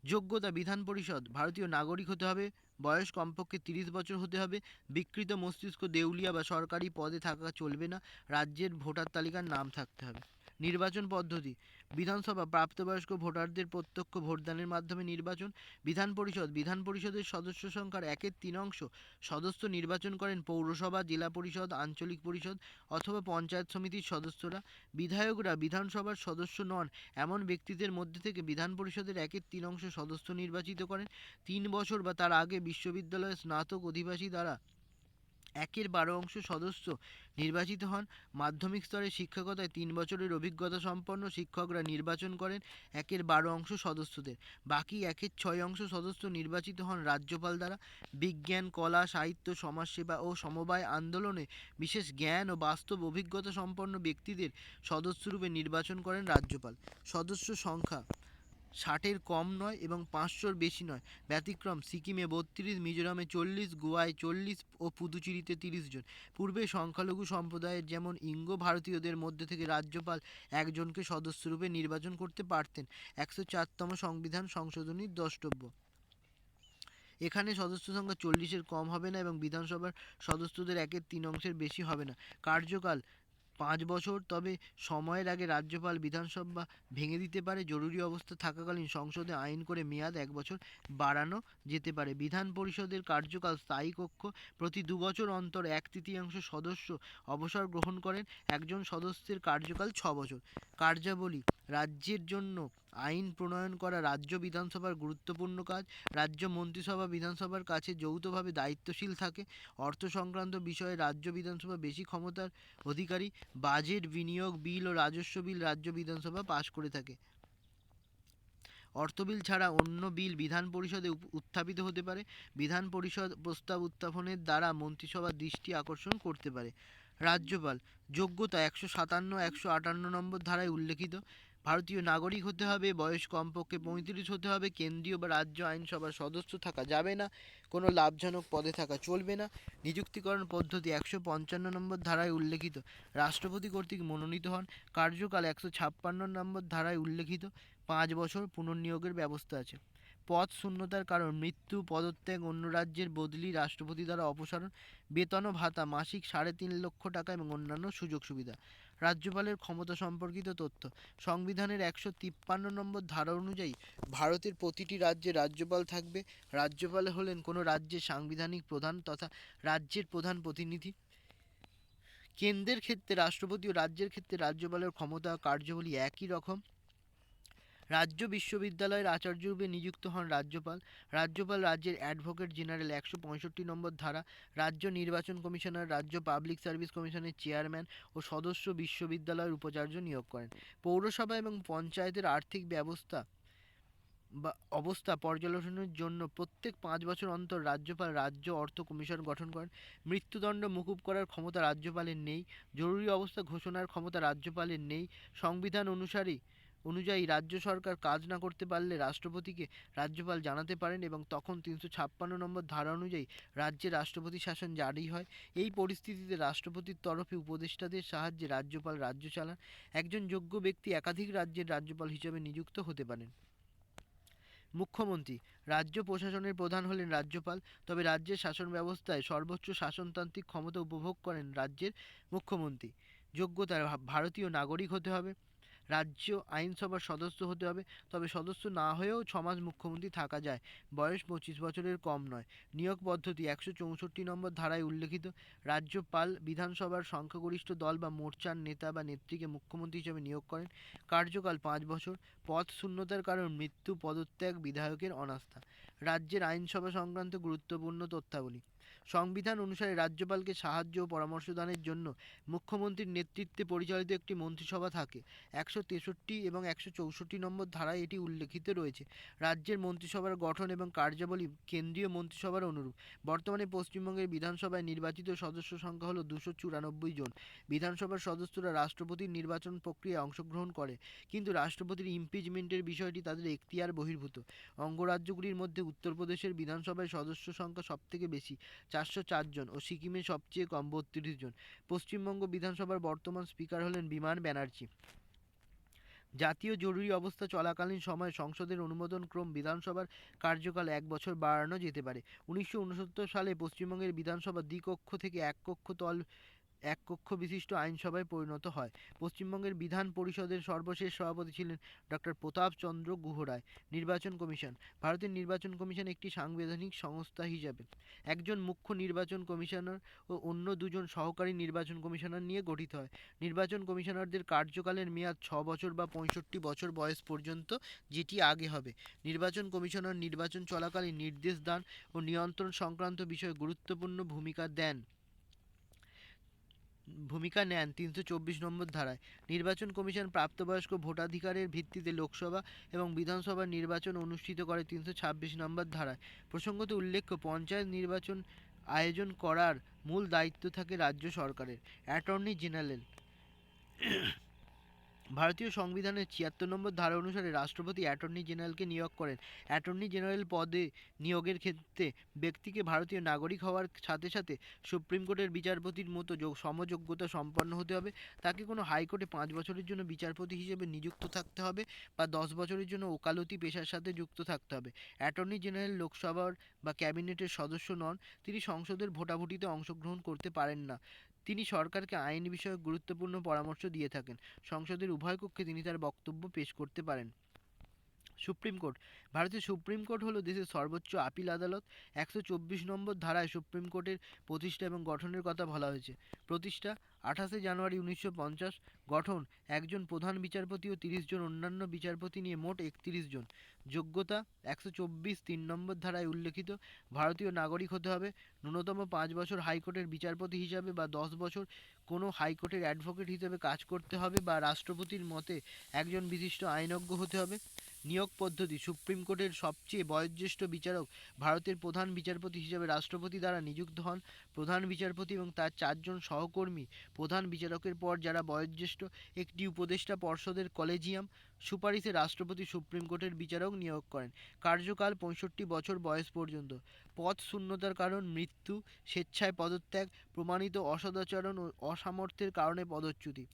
যোগ্যতা। বিধান পরিষদ ভারতীয় নাগরিক হতে হবে। বয়স কমপক্ষে 30 বছর হতে হবে। বিকৃত মস্তিষ্ক, দেউলিয়া বা সরকারি পদে থাকা চলবে না। রাজ্যের ভোটার তালিকার নাম থাকতে হবে। নির্বাচন পদ্ধতি: বিধানসভা প্রাপ্তবয়স্ক ভোটারদের প্রত্যক্ষ ভোটদানের মাধ্যমে নির্বাচন। বিধান পরিষদের সদস্য সংখ্যার 1/3 সদস্য নির্বাচন করেন পৌরসভা, জেলা পরিষদ, আঞ্চলিক পরিষদ অথবা পঞ্চায়েত সমিতির সদস্যরা। বিধায়করা বিধানসভার সদস্য নন এমন ব্যক্তিদের মধ্যে থেকে বিধান পরিষদের 1/3 সদস্য নির্বাচিত করেন। 3 বছর বা তার আগে বিশ্ববিদ্যালয়ের স্নাতক অধিবাসী দ্বারা 1/12 সদস্য নির্বাচিত হন। মাধ্যমিক স্তরে শিক্ষকতায় 3 বছরের অভিজ্ঞতা সম্পন্ন শিক্ষকরা নির্বাচন করেন 1/12 সদস্যদের। বাকি 1/6 সদস্য নির্বাচিত হন রাজ্যপাল দ্বারা। বিজ্ঞান, কলা, সাহিত্য, সমাজসেবা ও সমবায় আন্দোলনে বিশেষ জ্ঞান ও বাস্তব অভিজ্ঞতা সম্পন্ন ব্যক্তিদের সদস্যরূপে নির্বাচন করেন রাজ্যপাল। সদস্য সংখ্যা 60-এর কম নয় এবং 500-র বেশি নয়। ব্যতিক্রম: সিকিমে 32, মিজোরামে 40, গোয়ায় 40 ও পুদুচেরিতে 30 জন। পূর্বে সংখ্যালঘু সম্প্রদায়ের যেমন ইঙ্গ ভারতীয়দের মধ্যে থেকে রাজ্যপাল একজনকে সদস্যরূপে নির্বাচন করতে পারতেন। 104তম সংবিধান সংশোধনীর দ্রষ্টব্য: এখানে সদস্য সংখ্যা 40-এর কম হবে না এবং বিধানসভার সদস্যদের 1/3-এর বেশি হবে না। কার্যকাল 5 বছর, তবে সময়ের আগে রাজ্যপাল বিধানসভা ভেঙে দিতে পারে। জরুরি অবস্থা থাকাকালীন সংসদে আইন করে মেয়াদ 1 বছর বাড়ানো যেতে পারে। বিধান পরিষদের কার্যকাল স্থায়ী কক্ষ: প্রতি 2 বছর অন্তর 1/3 সদস্য অবসর গ্রহণ করেন। একজন সদস্যের কার্যকাল 6 বছর। কার্যাবলী: রাজ্যের জন্য আইন প্রণয়ন করা রাজ্য বিধানসভার গুরুত্বপূর্ণ কাজ। রাজ্য মন্ত্রিসভা বিধানসভার কাছে যৌথভাবে দায়িত্বশীল থাকে। অর্থ সংক্রান্ত বিষয়ে রাজ্য বিধানসভা বেশি ক্ষমতার অধিকারী। বাজেট, বিনিয়োগ বিল ও রাজস্ব বিল রাজ্য বিধানসভা পাশ করে থাকে। অর্থ বিল ছাড়া অন্য বিল বিধান পরিষদে উত্থাপিত হতে পারে। বিধান পরিষদ প্রস্তাব উত্থাপনের দ্বারা মন্ত্রিসভার দৃষ্টি আকর্ষণ করতে পারে। রাজ্যপাল: যোগ্যতা: 157-158 নম্বর ধারায় উল্লেখিত। ভারতীয় নাগরিক হতে হবে। বয়স কমপক্ষে 35 হতে হবে। কেন্দ্রীয় বা রাজ্য আইনসভার সদস্য থাকা যাবে না। কোনো লাভজনক পদে থাকা চলবে না। নিযুক্তিকরণ পদ্ধতি: 155 নম্বর ধারায় উল্লেখিত। রাষ্ট্রপতি কর্তৃক মনোনীত হন। কার্যকাল 156 নম্বর ধারায় উল্লেখিত। 5 বছর পুনর্নিয়োগের ব্যবস্থা আছে। পদ শূন্যতার কারণ: মৃত্যু, পদত্যাগ, অন্য রাজ্যের বদলি, রাষ্ট্রপতি দ্বারা অপসারণ। বেতন ও ভাতা: মাসিক 3.5 লক্ষ টাকা এবং অন্যান্য সুযোগ সুবিধা। রাজ্যপালের ক্ষমতা সম্পর্কিত তথ্য: সংবিধানের 153 নম্বর ধারা অনুযায়ী ভারতের প্রতিটি রাজ্যে রাজ্যপাল থাকবে। রাজ্যপাল হলেন কোনো রাজ্যের সাংবিধানিক প্রধান তথা রাজ্যের প্রধান প্রতিনিধি। কেন্দ্রের ক্ষেত্রে রাষ্ট্রপতি ও রাজ্যের ক্ষেত্রে রাজ্যপালের ক্ষমতা ও কার্যাবলী একই রকম। রাজ্য বিশ্ববিদ্যালয়ের আচার্যরূপে নিযুক্ত হন রাজ্যপাল। রাজ্যপাল রাজ্যের অ্যাডভোকেট জেনারেল। 165 নম্বর ধারা। রাজ্য নির্বাচন কমিশনার রাজ্য পাবলিক সার্ভিস কমিশনের চেয়ারম্যান ও সদস্য বিশ্ববিদ্যালয়ের উপাচার্য নিয়োগ করেন। পৌরসভা এবং পঞ্চায়েতের আর্থিক অবস্থা পর্যালোচনার জন্য প্রত্যেক 5 বছর অন্তর রাজ্যপাল রাজ্য অর্থ কমিশন গঠন করেন। মৃত্যুদণ্ড মকুব করার ক্ষমতা রাজ্যপালের নেই। জরুরি অবস্থা ঘোষণার ক্ষমতা রাজ্যপালের নেই। সংবিধান অনুযায়ী রাজ্য সরকার কাজ না করতে পারলে রাষ্ট্রপতিকে রাজ্যপাল জানাতে পারেন এবং তখন 356 নম্বর ধারা অনুযায়ী রাজ্যে রাষ্ট্রপতি শাসন জারি হয়। এই পরিস্থিতিতে রাষ্ট্রপতির তরফে উপদেষ্টাদের সাহায্যে রাজ্যপাল রাজ্য চালান। একজন যোগ্য ব্যক্তি একাধিক রাজ্যের রাজ্যপাল হিসেবে নিযুক্ত হতে পারেন। মুখ্যমন্ত্রী: রাজ্য প্রশাসনের প্রধান হলেন রাজ্যপাল, তবে রাজ্যের শাসন ব্যবস্থায় সর্বোচ্চ শাসনতান্ত্রিক ক্ষমতা উপভোগ করেন রাজ্যের মুখ্যমন্ত্রী। যোগ্যতা: ভারতীয় নাগরিক হতে হবে। রাজ্য আইনসভার সদস্য হতে হবে, তবে সদস্য না হয়েও 6 মাস মুখ্যমন্ত্রী থাকা যায়। বয়স 25 বছরের কম নয়। নিয়োগ পদ্ধতি: 164 নম্বর ধারায় উল্লেখিত। রাজ্যপাল বিধানসভার সংখ্যাগরিষ্ঠ দল বা মোর্চার নেতা বা নেত্রীকে মুখ্যমন্ত্রী হিসেবে নিয়োগ করেন। কার্যকাল 5 বছর। পদ শূন্যতার কারণ: মৃত্যু, পদত্যাগ, বিধায়কের অনাস্থা। রাজ্যের আইনসভা সংক্রান্ত গুরুত্বপূর্ণ তথ্যাবলী: সংবিধান অনুসারে রাজ্যপালকে সাহায্য ও পরামর্শ দানের জন্য মুখ্যমন্ত্রীর নেতৃত্বে পরিচালিত একটি মন্ত্রিসভা থাকে। 163 এবং 164 নম্বর ধারায় এটি উল্লেখিত রয়েছে। রাজ্যের মন্ত্রিসভার গঠন এবং কার্যাবলী কেন্দ্রীয় মন্ত্রিসভার অনুরূপ। বর্তমানে পশ্চিমবঙ্গের বিধানসভায় নির্বাচিত সদস্য সংখ্যা হল 294 জন। বিধানসভার সদস্যরা রাষ্ট্রপতির নির্বাচন প্রক্রিয়ায় অংশগ্রহণ করে, কিন্তু রাষ্ট্রপতির ইমপিচমেন্টের বিষয়টি তাদের এখতিয়ার বহির্ভূত। অঙ্গরাজ্যগুলির মধ্যে উত্তরপ্রদেশের বিধানসভায় সদস্য সংখ্যা সবথেকে বেশি, 404 জন, ও সিকিমে সবচেয়ে কম, 32 জন। পশ্চিমবঙ্গ বিধানসভার বর্তমান স্পিকার হলেন বিমান ব্যানার্জি। জাতীয় জরুরি অবস্থা চলাকালীন সময়ে সংসদের অনুমোদন ক্রম বিধানসভার কার্যকাল 1 বছর বাড়ানো যেতে পারে। 1969 সালে পশ্চিমবঙ্গের বিধানসভা দ্বিকক্ষ থেকে এক কক্ষ তল এক কক্ষ বিশিষ্ট আইনসভায় পরিণত হয়। পশ্চিমবঙ্গের বিধান পরিষদের সর্বশেষ সভাপতি ছিলেন ডক্টর প্রতাপ চন্দ্র গুহ রায়। নির্বাচন কমিশন। ভারতের নির্বাচন কমিশন একটি সাংবিধানিক সংস্থা হিসাবে একজন মুখ্য নির্বাচন কমিশনার ও অন্য দুজন সহকারী নির্বাচন কমিশনার নিয়ে গঠিত হয়। নির্বাচন কমিশনারদের কার্যকালের মেয়াদ 6 বছর বা 65 বছর বয়স পর্যন্ত, যেটি আগে হবে। নির্বাচন কমিশনার নির্বাচন চলাকালীন নির্দেশ দান ও নিয়ন্ত্রণ সংক্রান্ত বিষয়ে গুরুত্বপূর্ণ ভূমিকা নেন 324 নম্বর ধারায়। নির্বাচন কমিশন প্রাপ্তবয়স্ক ভোটাধিকারের ভিত্তিতে লোকসভা এবং বিধানসভা নির্বাচন অনুষ্ঠিত করে 326 নম্বর ধারায়। প্রসঙ্গত উল্লেখ্য, পঞ্চায়েত নির্বাচন আয়োজন করার মূল দায়িত্ব থাকে রাজ্য সরকারের। Attorney general. ভারতীয় সংবিধানের 76 নম্বর ধারা অনুসারে রাষ্ট্রপতি অ্যাটর্নি জেনারেলকে নিয়োগ করেন। অ্যাটর্নি জেনারেল পদে নিয়োগের ক্ষেত্রে ব্যক্তিকে ভারতীয় নাগরিক হওয়ার সাথে সাথে সুপ্রিম কোর্টের বিচারপতির মতো সমযোগ্যতা সম্পন্ন হতে হবে। তাকে কোনো হাইকোর্টে 5 বছরের জন্য বিচারপতি হিসেবে নিযুক্ত থাকতে হবে বা 10 বছরের জন্য ওকালতি পেশার সাথে যুক্ত থাকতে হবে। অ্যাটর্নি জেনারেল লোকসভার বা ক্যাবিনেটের সদস্য নন। তিনি সংসদের ভোটাভুটিতে অংশগ্রহণ করতে পারেন না। তিনি সরকারকে আইন বিষয়ক গুরুত্বপূর্ণ পরামর্শ দিয়ে থাকেন। সংসদের উভয় কক্ষে তিনি তার বক্তব্য পেশ করতে পারেন। Supreme court. ভারতের সুপ্রিম কোর্ট হলো দেশের সর্বোচ্চ আপিল আদালত। 124 নম্বর ধারায় সুপ্রিম কোর্টের প্রতিষ্ঠা এবং গঠনের কথা বলা হয়েছে। প্রতিষ্ঠা 28 জানুয়ারি 1950। গঠন একজন প্রধান বিচারপতি ও 30 জন অন্যান্য বিচারপতি নিয়ে মোট 31 জন। যোগ্যতা 124 3 নম্বর ধারায় উল্লেখিত ভারতীয় নাগরিক হতে হবে, ন্যূনতম 5 বছর হাইকোর্টের বিচারপতি হিসাবে বা 10 বছর কোনো হাইকোর্টের অ্যাডভোকেট হিসেবে কাজ করতে হবে বা রাষ্ট্রপতির মতে একজন বিশিষ্ট আইনজ্ঞ হতে হবে। নিয়োগ পদ্ধতি। সুপ্রিম কোর্টের সবচেয়ে বয়োজ্যেষ্ঠ বিচারক ভারতের প্রধান বিচারপতি হিসেবে রাষ্ট্রপতি দ্বারা নিযুক্ত হন। প্রধান বিচারপতি এবং তার 4 জন সহকর্মী প্রধান বিচারকের পর যারা বয়োজ্যেষ্ঠ, একটি উপদেষ্টা পর্ষদের কলেজিয়াম। সুপারিশে রাষ্ট্রপতি সুপ্রিম কোর্টের বিচারক নিয়োগ করেন। কার্যকাল 65 বছর বয়স পর্যন্ত। পদ শূন্যতার কারণ মৃত্যু, স্বেচ্ছায় পদত্যাগ, প্রমাণিত অসদাচরণ ও অসামর্থ্যের কারণে পদচ্যুতি।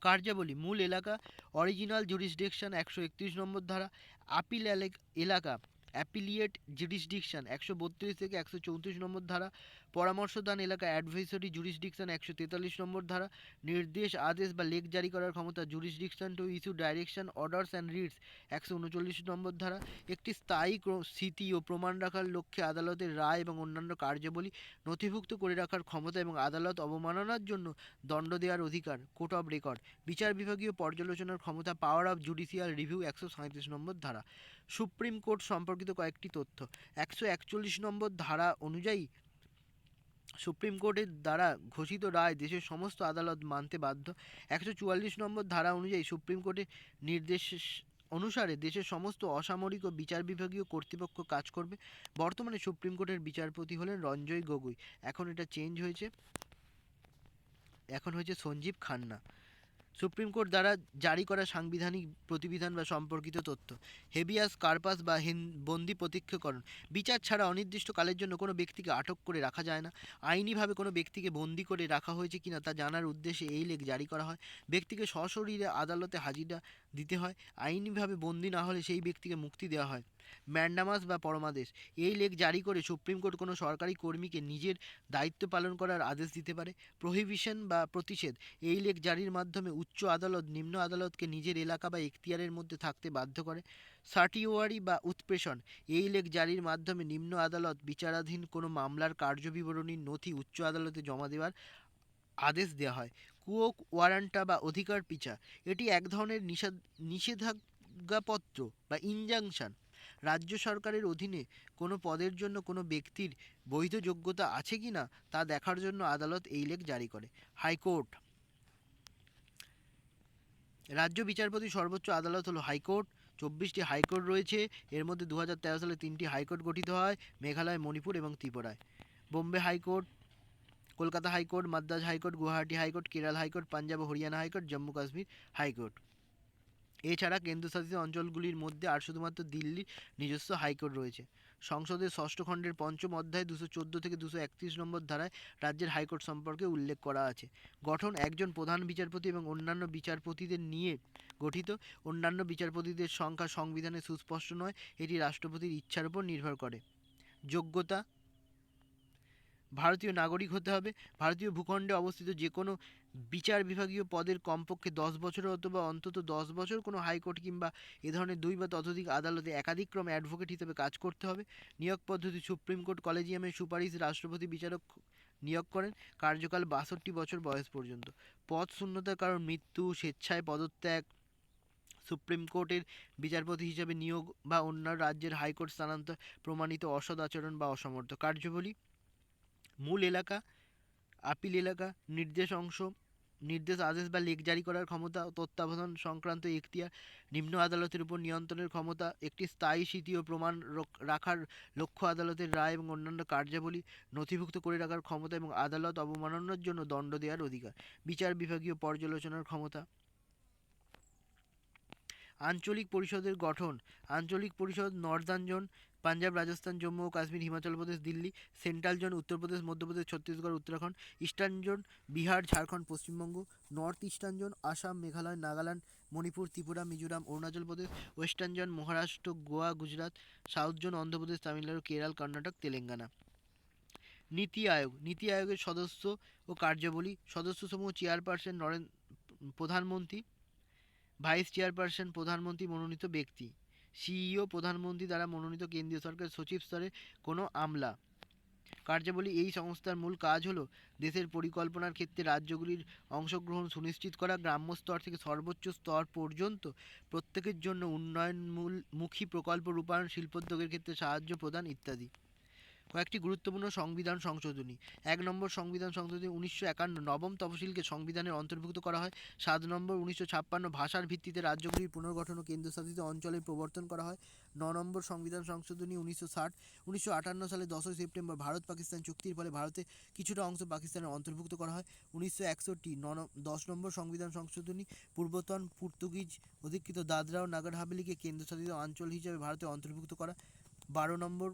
কার্যাবলী। মূল এলাকা অরিজিনাল জুরিসডিকশন 131 নম্বর ধারা। আপিল এলাকা অ্যাপিলিয়েট জুরিসডিকশন 132 থেকে 134 নম্বর ধারা। পরামর্শদান এলাকা অ্যাডভাইসরি জুরিসডিকশন 143 নম্বর ধারা। নির্দেশ, আদেশ বা লেখ জারি করার ক্ষমতা jurisdiction to issue direction, orders and writs 139 নম্বর ধারা। একটি স্থায়ী স্মৃতি ও প্রমাণ রাখার লক্ষ্যে আদালতের রায় এবং অন্যান্য কার্যাবলী নথিভুক্ত করে রাখার ক্ষমতা এবং আদালত অবমাননার জন্য দণ্ড দেওয়ার অধিকার, কোর্ট অফ রেকর্ড। বিচার বিভাগীয় পর্যালোচনার ক্ষমতা, পাওয়ার অফ জুডিশিয়াল রিভিউ 137 নম্বর ধারা। সুপ্রিম কোর্ট সম্পর্কিত কয়েকটি তথ্য। 141 নম্বর ধারা অনুযায়ী সুপ্রিম কোর্টের দ্বারা ঘোষিত রায় দেশের সমস্ত আদালত মানতে বাধ্য। 144 নম্বর ধারা অনুযায়ী সুপ্রিম কোর্টের নির্দেশ অনুসারে দেশের সমস্ত অসামরিক ও বিচার বিভাগীয় কর্তৃপক্ষ কাজ করবে। বর্তমানে সুপ্রিম কোর্টের বিচারপতি হলেন রঞ্জয় গগৈ। এখন এটা চেঞ্জ হয়েছে, এখন হয়েছে সঞ্জীব খান্না। সুপ্রিম কোর্ট দ্বারা জারি করা সাংবিধানিক প্রতিবিধান বা সম্পর্কিত তথ্য। হেবিয়াস কার্পাস বা বন্দি প্রত্যক্ষকরণ। বিচার ছাড়া অনির্দিষ্টকালের জন্য কোনো ব্যক্তিকে আটক করে রাখা যায় না। আইনিভাবে কোনো ব্যক্তিকে বন্দি করে রাখা হয়েছে কিনা তা জানার উদ্দেশ্যে এই লেখ জারি করা হয়। ব্যক্তিকে সশরীরে আদালতে হাজিরা দিতে হয়। আইনিভাবে বন্দি না হলে সেই ব্যক্তিকে মুক্তি দেওয়া হয়। ম্যান্ডামাস বা পরমাদেশ। এই লেখ জারি করে সুপ্রিম কোর্ট কোনো সরকারি কর্মীকে নিজের দায়িত্ব পালন করার আদেশ দিতে পারে। প্রহিবিশন বা প্রতিষেধ। এই লেখ জারির মাধ্যমে উচ্চ আদালত নিম্ন আদালতকে নিজের এলাকা বা এখতিয়ারের মধ্যে থাকতে বাধ্য করে। সার্টিওয়ারি বা উৎপ্রেষণ। এই লেখ জারির মাধ্যমে নিম্ন আদালত বিচারাধীন কোনো মামলার কার্যবিবরণীর নথি উচ্চ আদালতে জমা দেওয়ার আদেশ দেওয়া হয়। কুয়ো ওয়ারান্টা বা অধিকার পিছা। এটি এক ধরনের নিষেধাজ্ঞাপত্র বা ইনজাংশন। রাজ্য সরকারের অধীনে কোনো পদের জন্য কোনো ব্যক্তির বৈধ যোগ্যতা আছে কি না তা দেখার জন্য আদালত এই লেখ জারি করে। হাইকোর্ট। রাজ্য বিচারপতি সর্বোচ্চ আদালত হলো হাইকোর্ট। 24টি হাইকোর্ট রয়েছে। এর মধ্যে 2013 সালে 3টি হাইকোর্ট গঠিত হয়, মেঘালয়, মণিপুর এবং ত্রিপুরায়। Bombay high court, Kolkata high court, Madras high court, Guwahati high court, Kerala high court, Punjab ও হরিয়ানা হাইকোর্ট, জম্মু কাশ্মীর হাইকোর্ট। এছাড়া কেন্দ্রশাসিত অঞ্চলগুলির মধ্যে আর শুধুমাত্র দিল্লির নিজস্ব হাইকোর্ট রয়েছে। সংসদের ষষ্ঠ খণ্ডের পঞ্চম অধ্যায় 214 থেকে 231 নম্বর ধারায় রাজ্যের হাইকোর্ট সম্পর্কে উল্লেখ করা আছে। গঠন একজন প্রধান বিচারপতি এবং অন্যান্য বিচারপতিদের নিয়ে গঠিত। অন্যান্য বিচারপতিদের সংখ্যা সংবিধানে সুস্পষ্ট নয়, এটি রাষ্ট্রপতির ইচ্ছার উপর নির্ভর করে। যোগ্যতা ভারতীয় নাগরিক হতে হবে। ভারতীয় ভূখণ্ডে অবস্থিত যে কোনো বিচার বিভাগীয় পদের কমপক্ষে 10 বছরের অথবা অন্তত 10 বছর কোনো হাইকোর্ট কিংবা এ ধরনের 2 বা ততোধিক আদালতে একাধিক্রমে অ্যাডভোকেট হিসেবে কাজ করতে হবে। নিয়োগ পদ্ধতি: সুপ্রিম কোর্ট কলেজিয়ামের সুপারিশ রাষ্ট্রপতি বিচারক নিয়োগ করেন। কার্যকাল 62 বছর বয়স পর্যন্ত। পদ শূন্যতার কারণ: মৃত্যু, স্বেচ্ছায় পদত্যাগ, সুপ্রিম কোর্টের বিচারপতি হিসেবে নিয়োগ বা অন্য রাজ্যের হাইকোর্ট স্থানান্তর, প্রমাণিত অসৎ আচরণ বা অসমর্থ। কার্যাবলী: মূল এলাকা, আপিল এলাকা, নির্দেশ অংশ, নির্দেশ, আদেশ বা লেখ জারি করার ক্ষমতা, তত্ত্বাবধান সংক্রান্ত এখতিয়ার, নিম্ন আদালতের উপর নিয়ন্ত্রণের ক্ষমতা, একটি স্থায়ী স্মৃতি ও প্রমাণ রাখার লক্ষ্য, আদালতের রায় এবং অন্যান্য কার্যাবলী নথিভুক্ত করে রাখার ক্ষমতা এবং আদালত অবমাননার জন্য দণ্ড দেওয়ার অধিকার। বিচার বিভাগীয় পর্যালোচনার ক্ষমতা। আঞ্চলিক পরিষদের গঠন: আঞ্চলিক পরিষদ: নর্দার্ন জোন পাঞ্জাব, রাজস্থান, জম্মু ও Kashmir, Himachal Pradesh, Delhi. Central zone: Uttar Pradesh, Madhya Pradesh, Chhattisgarh, Uttarakhand. Eastern zone: Bihar, Jharkhand, Paschimbanga. North eastern zone: Assam, Meghalaya, Nagaland, Manipur, Tripura, Mizoram, Arunachal Pradesh. Western zone: Maharashtra, Goa, Gujarat. South zone: Andhra Pradesh, Tamil Nadu, Kerala, Karnataka, Telangana. NITI Aayog: NITI আয়োগের সদস্য ও কার্যাবলী: সদস্যসমূহ: চেয়ারপারসন প্রধানমন্ত্রী, ভাইস চেয়ারপারসন প্রধানমন্ত্রী মনোনীত ব্যক্তি, সিইও প্রধানমন্ত্রী দ্বারা মনোনীত কেন্দ্রীয় সরকার, সচিব স্তরে কোনো আমলা। কার্যাবলী: এই সংস্থার মূল কাজ হলো দেশের পরিকল্পনার ক্ষেত্রে রাজ্যগুলির অংশগ্রহণ সুনিশ্চিত করা, গ্রাম্য স্তর থেকে সর্বোচ্চ স্তর পর্যন্ত প্রত্যেকের জন্য উন্নয়নমুখী প্রকল্প রূপায়ণ, শিল্পোদ্যোগের ক্ষেত্রে সাহায্য প্রদান ইত্যাদি। কয়েকটি গুরুত্বপূর্ণ সংবিধান সংশোধনী। 1 নম্বর সংবিধান সংশোধনী 1951, নবম তফসিলকে সংবিধানের অন্তর্ভুক্ত করা হয়। 7 নম্বর 1956, ভাষার ভিত্তিতে রাজ্যগুলির পুনর্গঠন ও কেন্দ্রশাসিত অঞ্চলের প্রবর্তন করা হয়। 9 নম্বর সংবিধান সংশোধনী 1960, 1958 সালে 10ই সেপ্টেম্বর ভারত পাকিস্তান চুক্তির ফলে ভারতে কিছুটা অংশ পাকিস্তানের অন্তর্ভুক্ত করা হয়। 1961, 10 নম্বর সংবিধান সংশোধনী পূর্বতন পর্তুগিজ অধিকৃত দাদরা ও নাগর হাভেলিকে কেন্দ্রশাসিত অঞ্চল হিসেবে ভারতে অন্তর্ভুক্ত করা। 12 নম্বর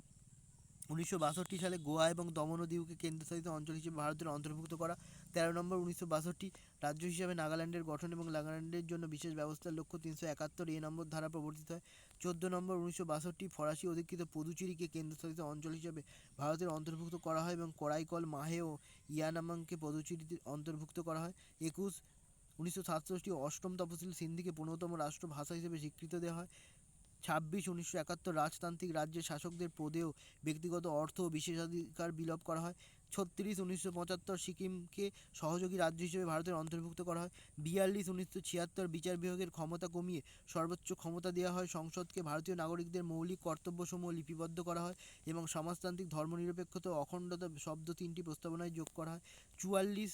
1962 সালে গোয়া এবং দমন ও দিউকে কেন্দ্রশাসিত অঞ্চল হিসেবে ভারতের অন্তর্ভুক্ত করা। 13 নম্বর 1962 রাজ্য হিসেবে নাগাল্যান্ডের গঠন এবং নাগাল্যান্ডের জন্য বিশেষ ব্যবস্থার লক্ষ্য 371 নম্বর ধারা প্রবর্তিত হয়। 14 নম্বর 1962 ফরাসি অধিকৃত পুদুচেরিকে কেন্দ্রশাসিত অঞ্চল হিসেবে ভারতের অন্তর্ভুক্ত করা হয় এবং করাইকল, মাহে ও ইয়ানামাংকে পুদুচেরিতে অন্তর্ভুক্ত করা হয়। 21 1967 অষ্টম তফসিল সিন্ধিকে 15তম রাষ্ট্রভাষা হিসেবে স্বীকৃতি দেওয়া হয়। 26 1971 রাজতান্ত্রিক রাজ্যের শাসকদের পদেও ব্যক্তিগত অর্থ ও বিশেষাধিকার বিলোপ করা হয়। 36 1975 সিকিমকে সহযোগী রাজ্য হিসেবে ভারতের অন্তর্ভুক্ত করা হয়। 42 1976 বিচার বিভাগের ক্ষমতা কমিয়ে সর্বোচ্চ ক্ষমতা দেওয়া হয় সংসদকে। ভারতীয় নাগরিকদের মৌলিক কর্তব্যসমূহ লিপিবদ্ধ করা হয় এবং সমাজতান্ত্রিক, ধর্মনিরপেক্ষতা ও অখণ্ডতা শব্দ 3টি প্রস্তাবনায় যোগ করা হয়। 44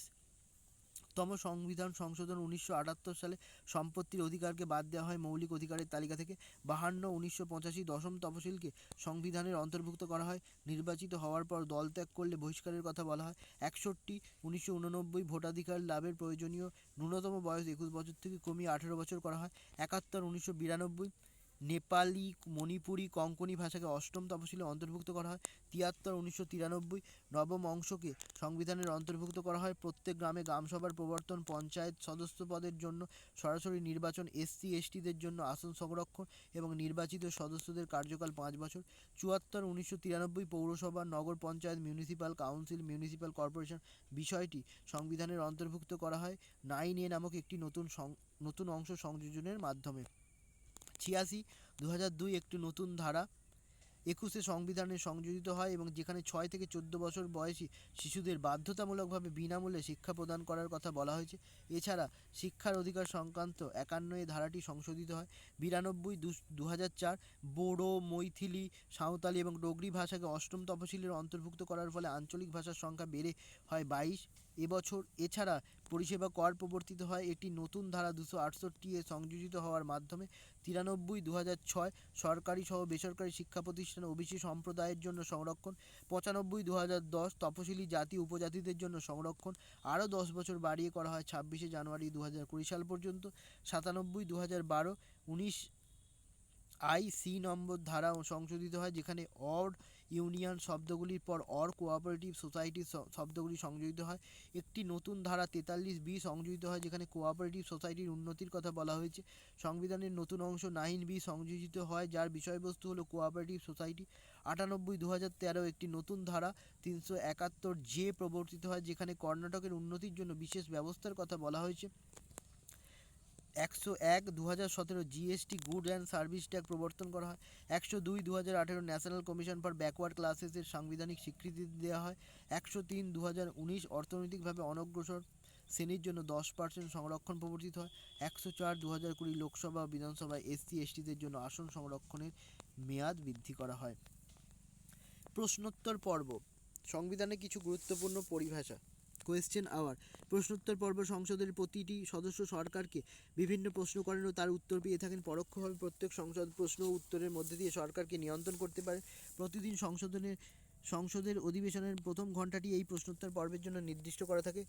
তম সংবিধান সংশোধন 1978 সালে সম্পত্তির অধিকারকে বাদ দেওয়া হয় মৌলিক অধিকারের তালিকা থেকে। 52 1985 দশম তফসিলকে সংবিধানের অন্তর্ভুক্ত করা হয়। নির্বাচিত হওয়ার পর দল ত্যাগ করলে বহিষ্কারের কথা বলা হয়। 61 1989 ভোটাধিকার লাভের প্রয়োজনীয় ন্যূনতম বয়স 21 বছর থেকে কমিয়ে 18 বছর করা হয়। 71 1992 নেপালি, মণিপুরি, কঙ্কনি ভাষাকে অষ্টম তফসিলে অন্তর্ভুক্ত করা হয়। 73 1993 নবম অংশকে সংবিধানের অন্তর্ভুক্ত করা হয়। প্রত্যেক গ্রামে গ্রামসভার প্রবর্তন, পঞ্চায়েত সদস্য পদের জন্য সরাসরি নির্বাচন, এসসি এসটিদের জন্য আসন সংরক্ষণ এবং নির্বাচিত সদস্যদের কার্যকাল 5 বছর। 74 1993 পৌরসভা, নগর panchayat, municipal council, municipal corporation বিষয়টি সংবিধানের অন্তর্ভুক্ত করা হয় 9A নামক একটি নতুন অংশ সংযোজনের মাধ্যমে। 86 2002 একটি নতুন ধারা 21 সংবিধানে সংযোজিত হয় এবং যেখানে 6 থেকে 14 বছর বয়সী শিশুদের বাধ্যতামূলকভাবে বিনামূল্যে শিক্ষা প্রদান করার কথা বলা হয়েছে। এছাড়া শিক্ষার অধিকার সংক্রান্ত 51 ধারাটি সংশোধিত হয়। 92 2004 বোডো, মৈথিলি, সাঁওতালি এবং ডোগরি ভাষাকে অষ্টম তফসিলের অন্তর্ভুক্ত করার ফলে আঞ্চলিক ভাষার সংখ্যা বেড়ে হয় 22 এবছর। এছাড়া পরিষেবা কর প্রবর্তিত হয় একটি নতুন ধারা 268 সংযোজিত হওয়ার মাধ্যমে। 93 2006 সরকারি সহ বেসরকারি শিক্ষা প্রতিষ্ঠানে ওবিসি সম্প্রদায়ের জন্য সংরক্ষণ। 95 2010 তফসিলি জাতি উপজাতিদের জন্য সংরক্ষণ আরও 10 বছর বাড়িয়ে করা হয় 26 জানুয়ারি 2020 সাল পর্যন্ত। 97 2012 19 আই.সি নম্বর ধারা সংশোধিত হয়, যেখানে অড ইউনিয়ন শব্দগুলির পর অর কোঅপারেটিভ সোসাইটি শব্দগুলি সংযোজিত হয়। একটি নতুন ধারা 43B সংযোজিত হয়, যেখানে কোঅপারেটিভ সোসাইটির উন্নতির কথা বলা হয়েছে। সংবিধানের নতুন অংশ 9B সংযোজিত হয়, যার বিষয়বস্তু হলো কোঅপারেটিভ সোসাইটি। 98/2013 একটি নতুন ধারা 371J প্রবর্তিত হয়, যেখানে কর্ণাটকের উন্নতির জন্য বিশেষ ব্যবস্থার কথা বলা হয়েছে। 101/2017 GST good and service tax প্রবর্তন করা হয়। 102/2018 ন্যাশনাল কমিশন ফর ব্যাকওয়ার্ড ক্লাসেসের সাংবিধানিক স্বীকৃতি দেওয়া হয়। 103/2019 অর্থনৈতিকভাবে অনগ্রসর শ্রেণীর জন্য 10% সংরক্ষণ প্রবর্তিত হয়। 104/2020 লোকসভা ও বিধানসভায় SC/STদের জন্য আসন সংরক্ষণের মেয়াদ বৃদ্ধি করা হয়। প্রশ্নোত্তর পর্ব। সংবিধানে কিছু গুরুত্বপূর্ণ পরিভাষা। Question hour. প্রশ্নোত্তর পর্ব সংসদের প্রতিটি সদস্য সরকারকে বিভিন্ন প্রশ্ন করেন ও তার উত্তর পেয়ে থাকেন। পরোক্ষভাবে প্রত্যেক সংসদ প্রশ্ন ও উত্তরের মধ্যে দিয়ে সরকারকে নিয়ন্ত্রণ করতে পারে। প্রতিদিন সংসদের অধিবেশনের প্রথম ঘণ্টাটি এই প্রশ্নোত্তর পর্বের জন্য নির্দিষ্ট করা থাকে।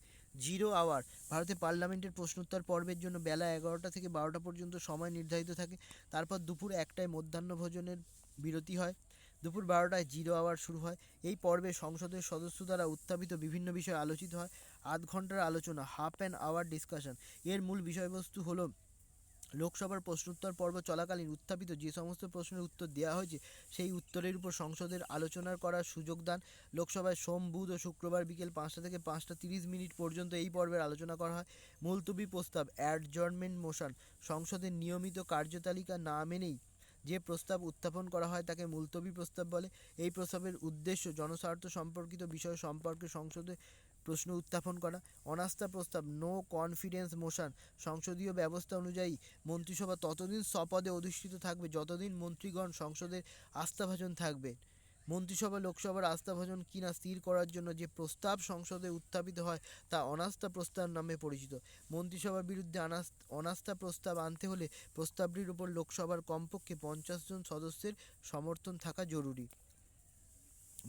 0 আওয়ার। ভারতের পার্লামেন্টের প্রশ্নোত্তর পর্বের জন্য বেলা 11টা থেকে 12টা পর্যন্ত সময় নির্ধারিত থাকে। তারপর দুপুর 1টায় মধ্যাহ্নভোজনের বিরতি হয়। দুপুর 12টায় 0 আওয়ার শুরু হয়। এই পর্বে সংসদের সদস্য দ্বারা উত্থাপিত বিভিন্ন বিষয় আলোচিত হয়। আধ ঘন্টার আলোচনা, হাফ অ্যান আওয়ার ডিসকাশন। এর মূল বিষয়বস্তু হলো লোকসভার প্রশ্নোত্তর পর্ব চলাকালীন উত্থাপিত যে সমস্ত প্রশ্নের উত্তর দেওয়া হয়েছে সেই উত্তরের উপর সংসদের আলোচনা করার সুযোগ দান। লোকসভায় সোম, বুধ ও শুক্রবার বিকেল 5টা থেকে 5:30 পর্যন্ত এই পর্বের আলোচনা করা হয়। মুলতবি প্রস্তাব, অ্যাডজর্নমেন্ট মোশন। সংসদের নিয়মিত কার্যতালিকা না মেনেই যে প্রস্তাব উত্থাপন করা হয় তাকে মুলতবি প্রস্তাব বলে। এই প্রস্তাবের উদ্দেশ্য জনস্বার্থ সম্পর্কিত বিষয় সম্পর্কে সংসদে প্রশ্ন উত্থাপন করা। অনাস্থা প্রস্তাব, নো কনফিডেন্স মোশন। সংসদীয় ব্যবস্থা অনুযায়ী মন্ত্রিসভা ততদিন স্বপদে অধিষ্ঠিত থাকবে যতদিন মন্ত্রীগণ সংসদের আস্থাভাজন থাকবে। মন্ত্রিসভা লোকসভার আস্থাভাজন কিনা স্থির করার জন্য যে প্রস্তাব সংসদে উত্থাপিত হয় তা অনাস্থা প্রস্তাব নামে পরিচিত। মন্ত্রিসভার বিরুদ্ধে অনাস্থা প্রস্তাব আনতে হলে প্রস্তাবটির উপর লোকসভার কমপক্ষে 50 জন সদস্যের সমর্থন থাকা জরুরি।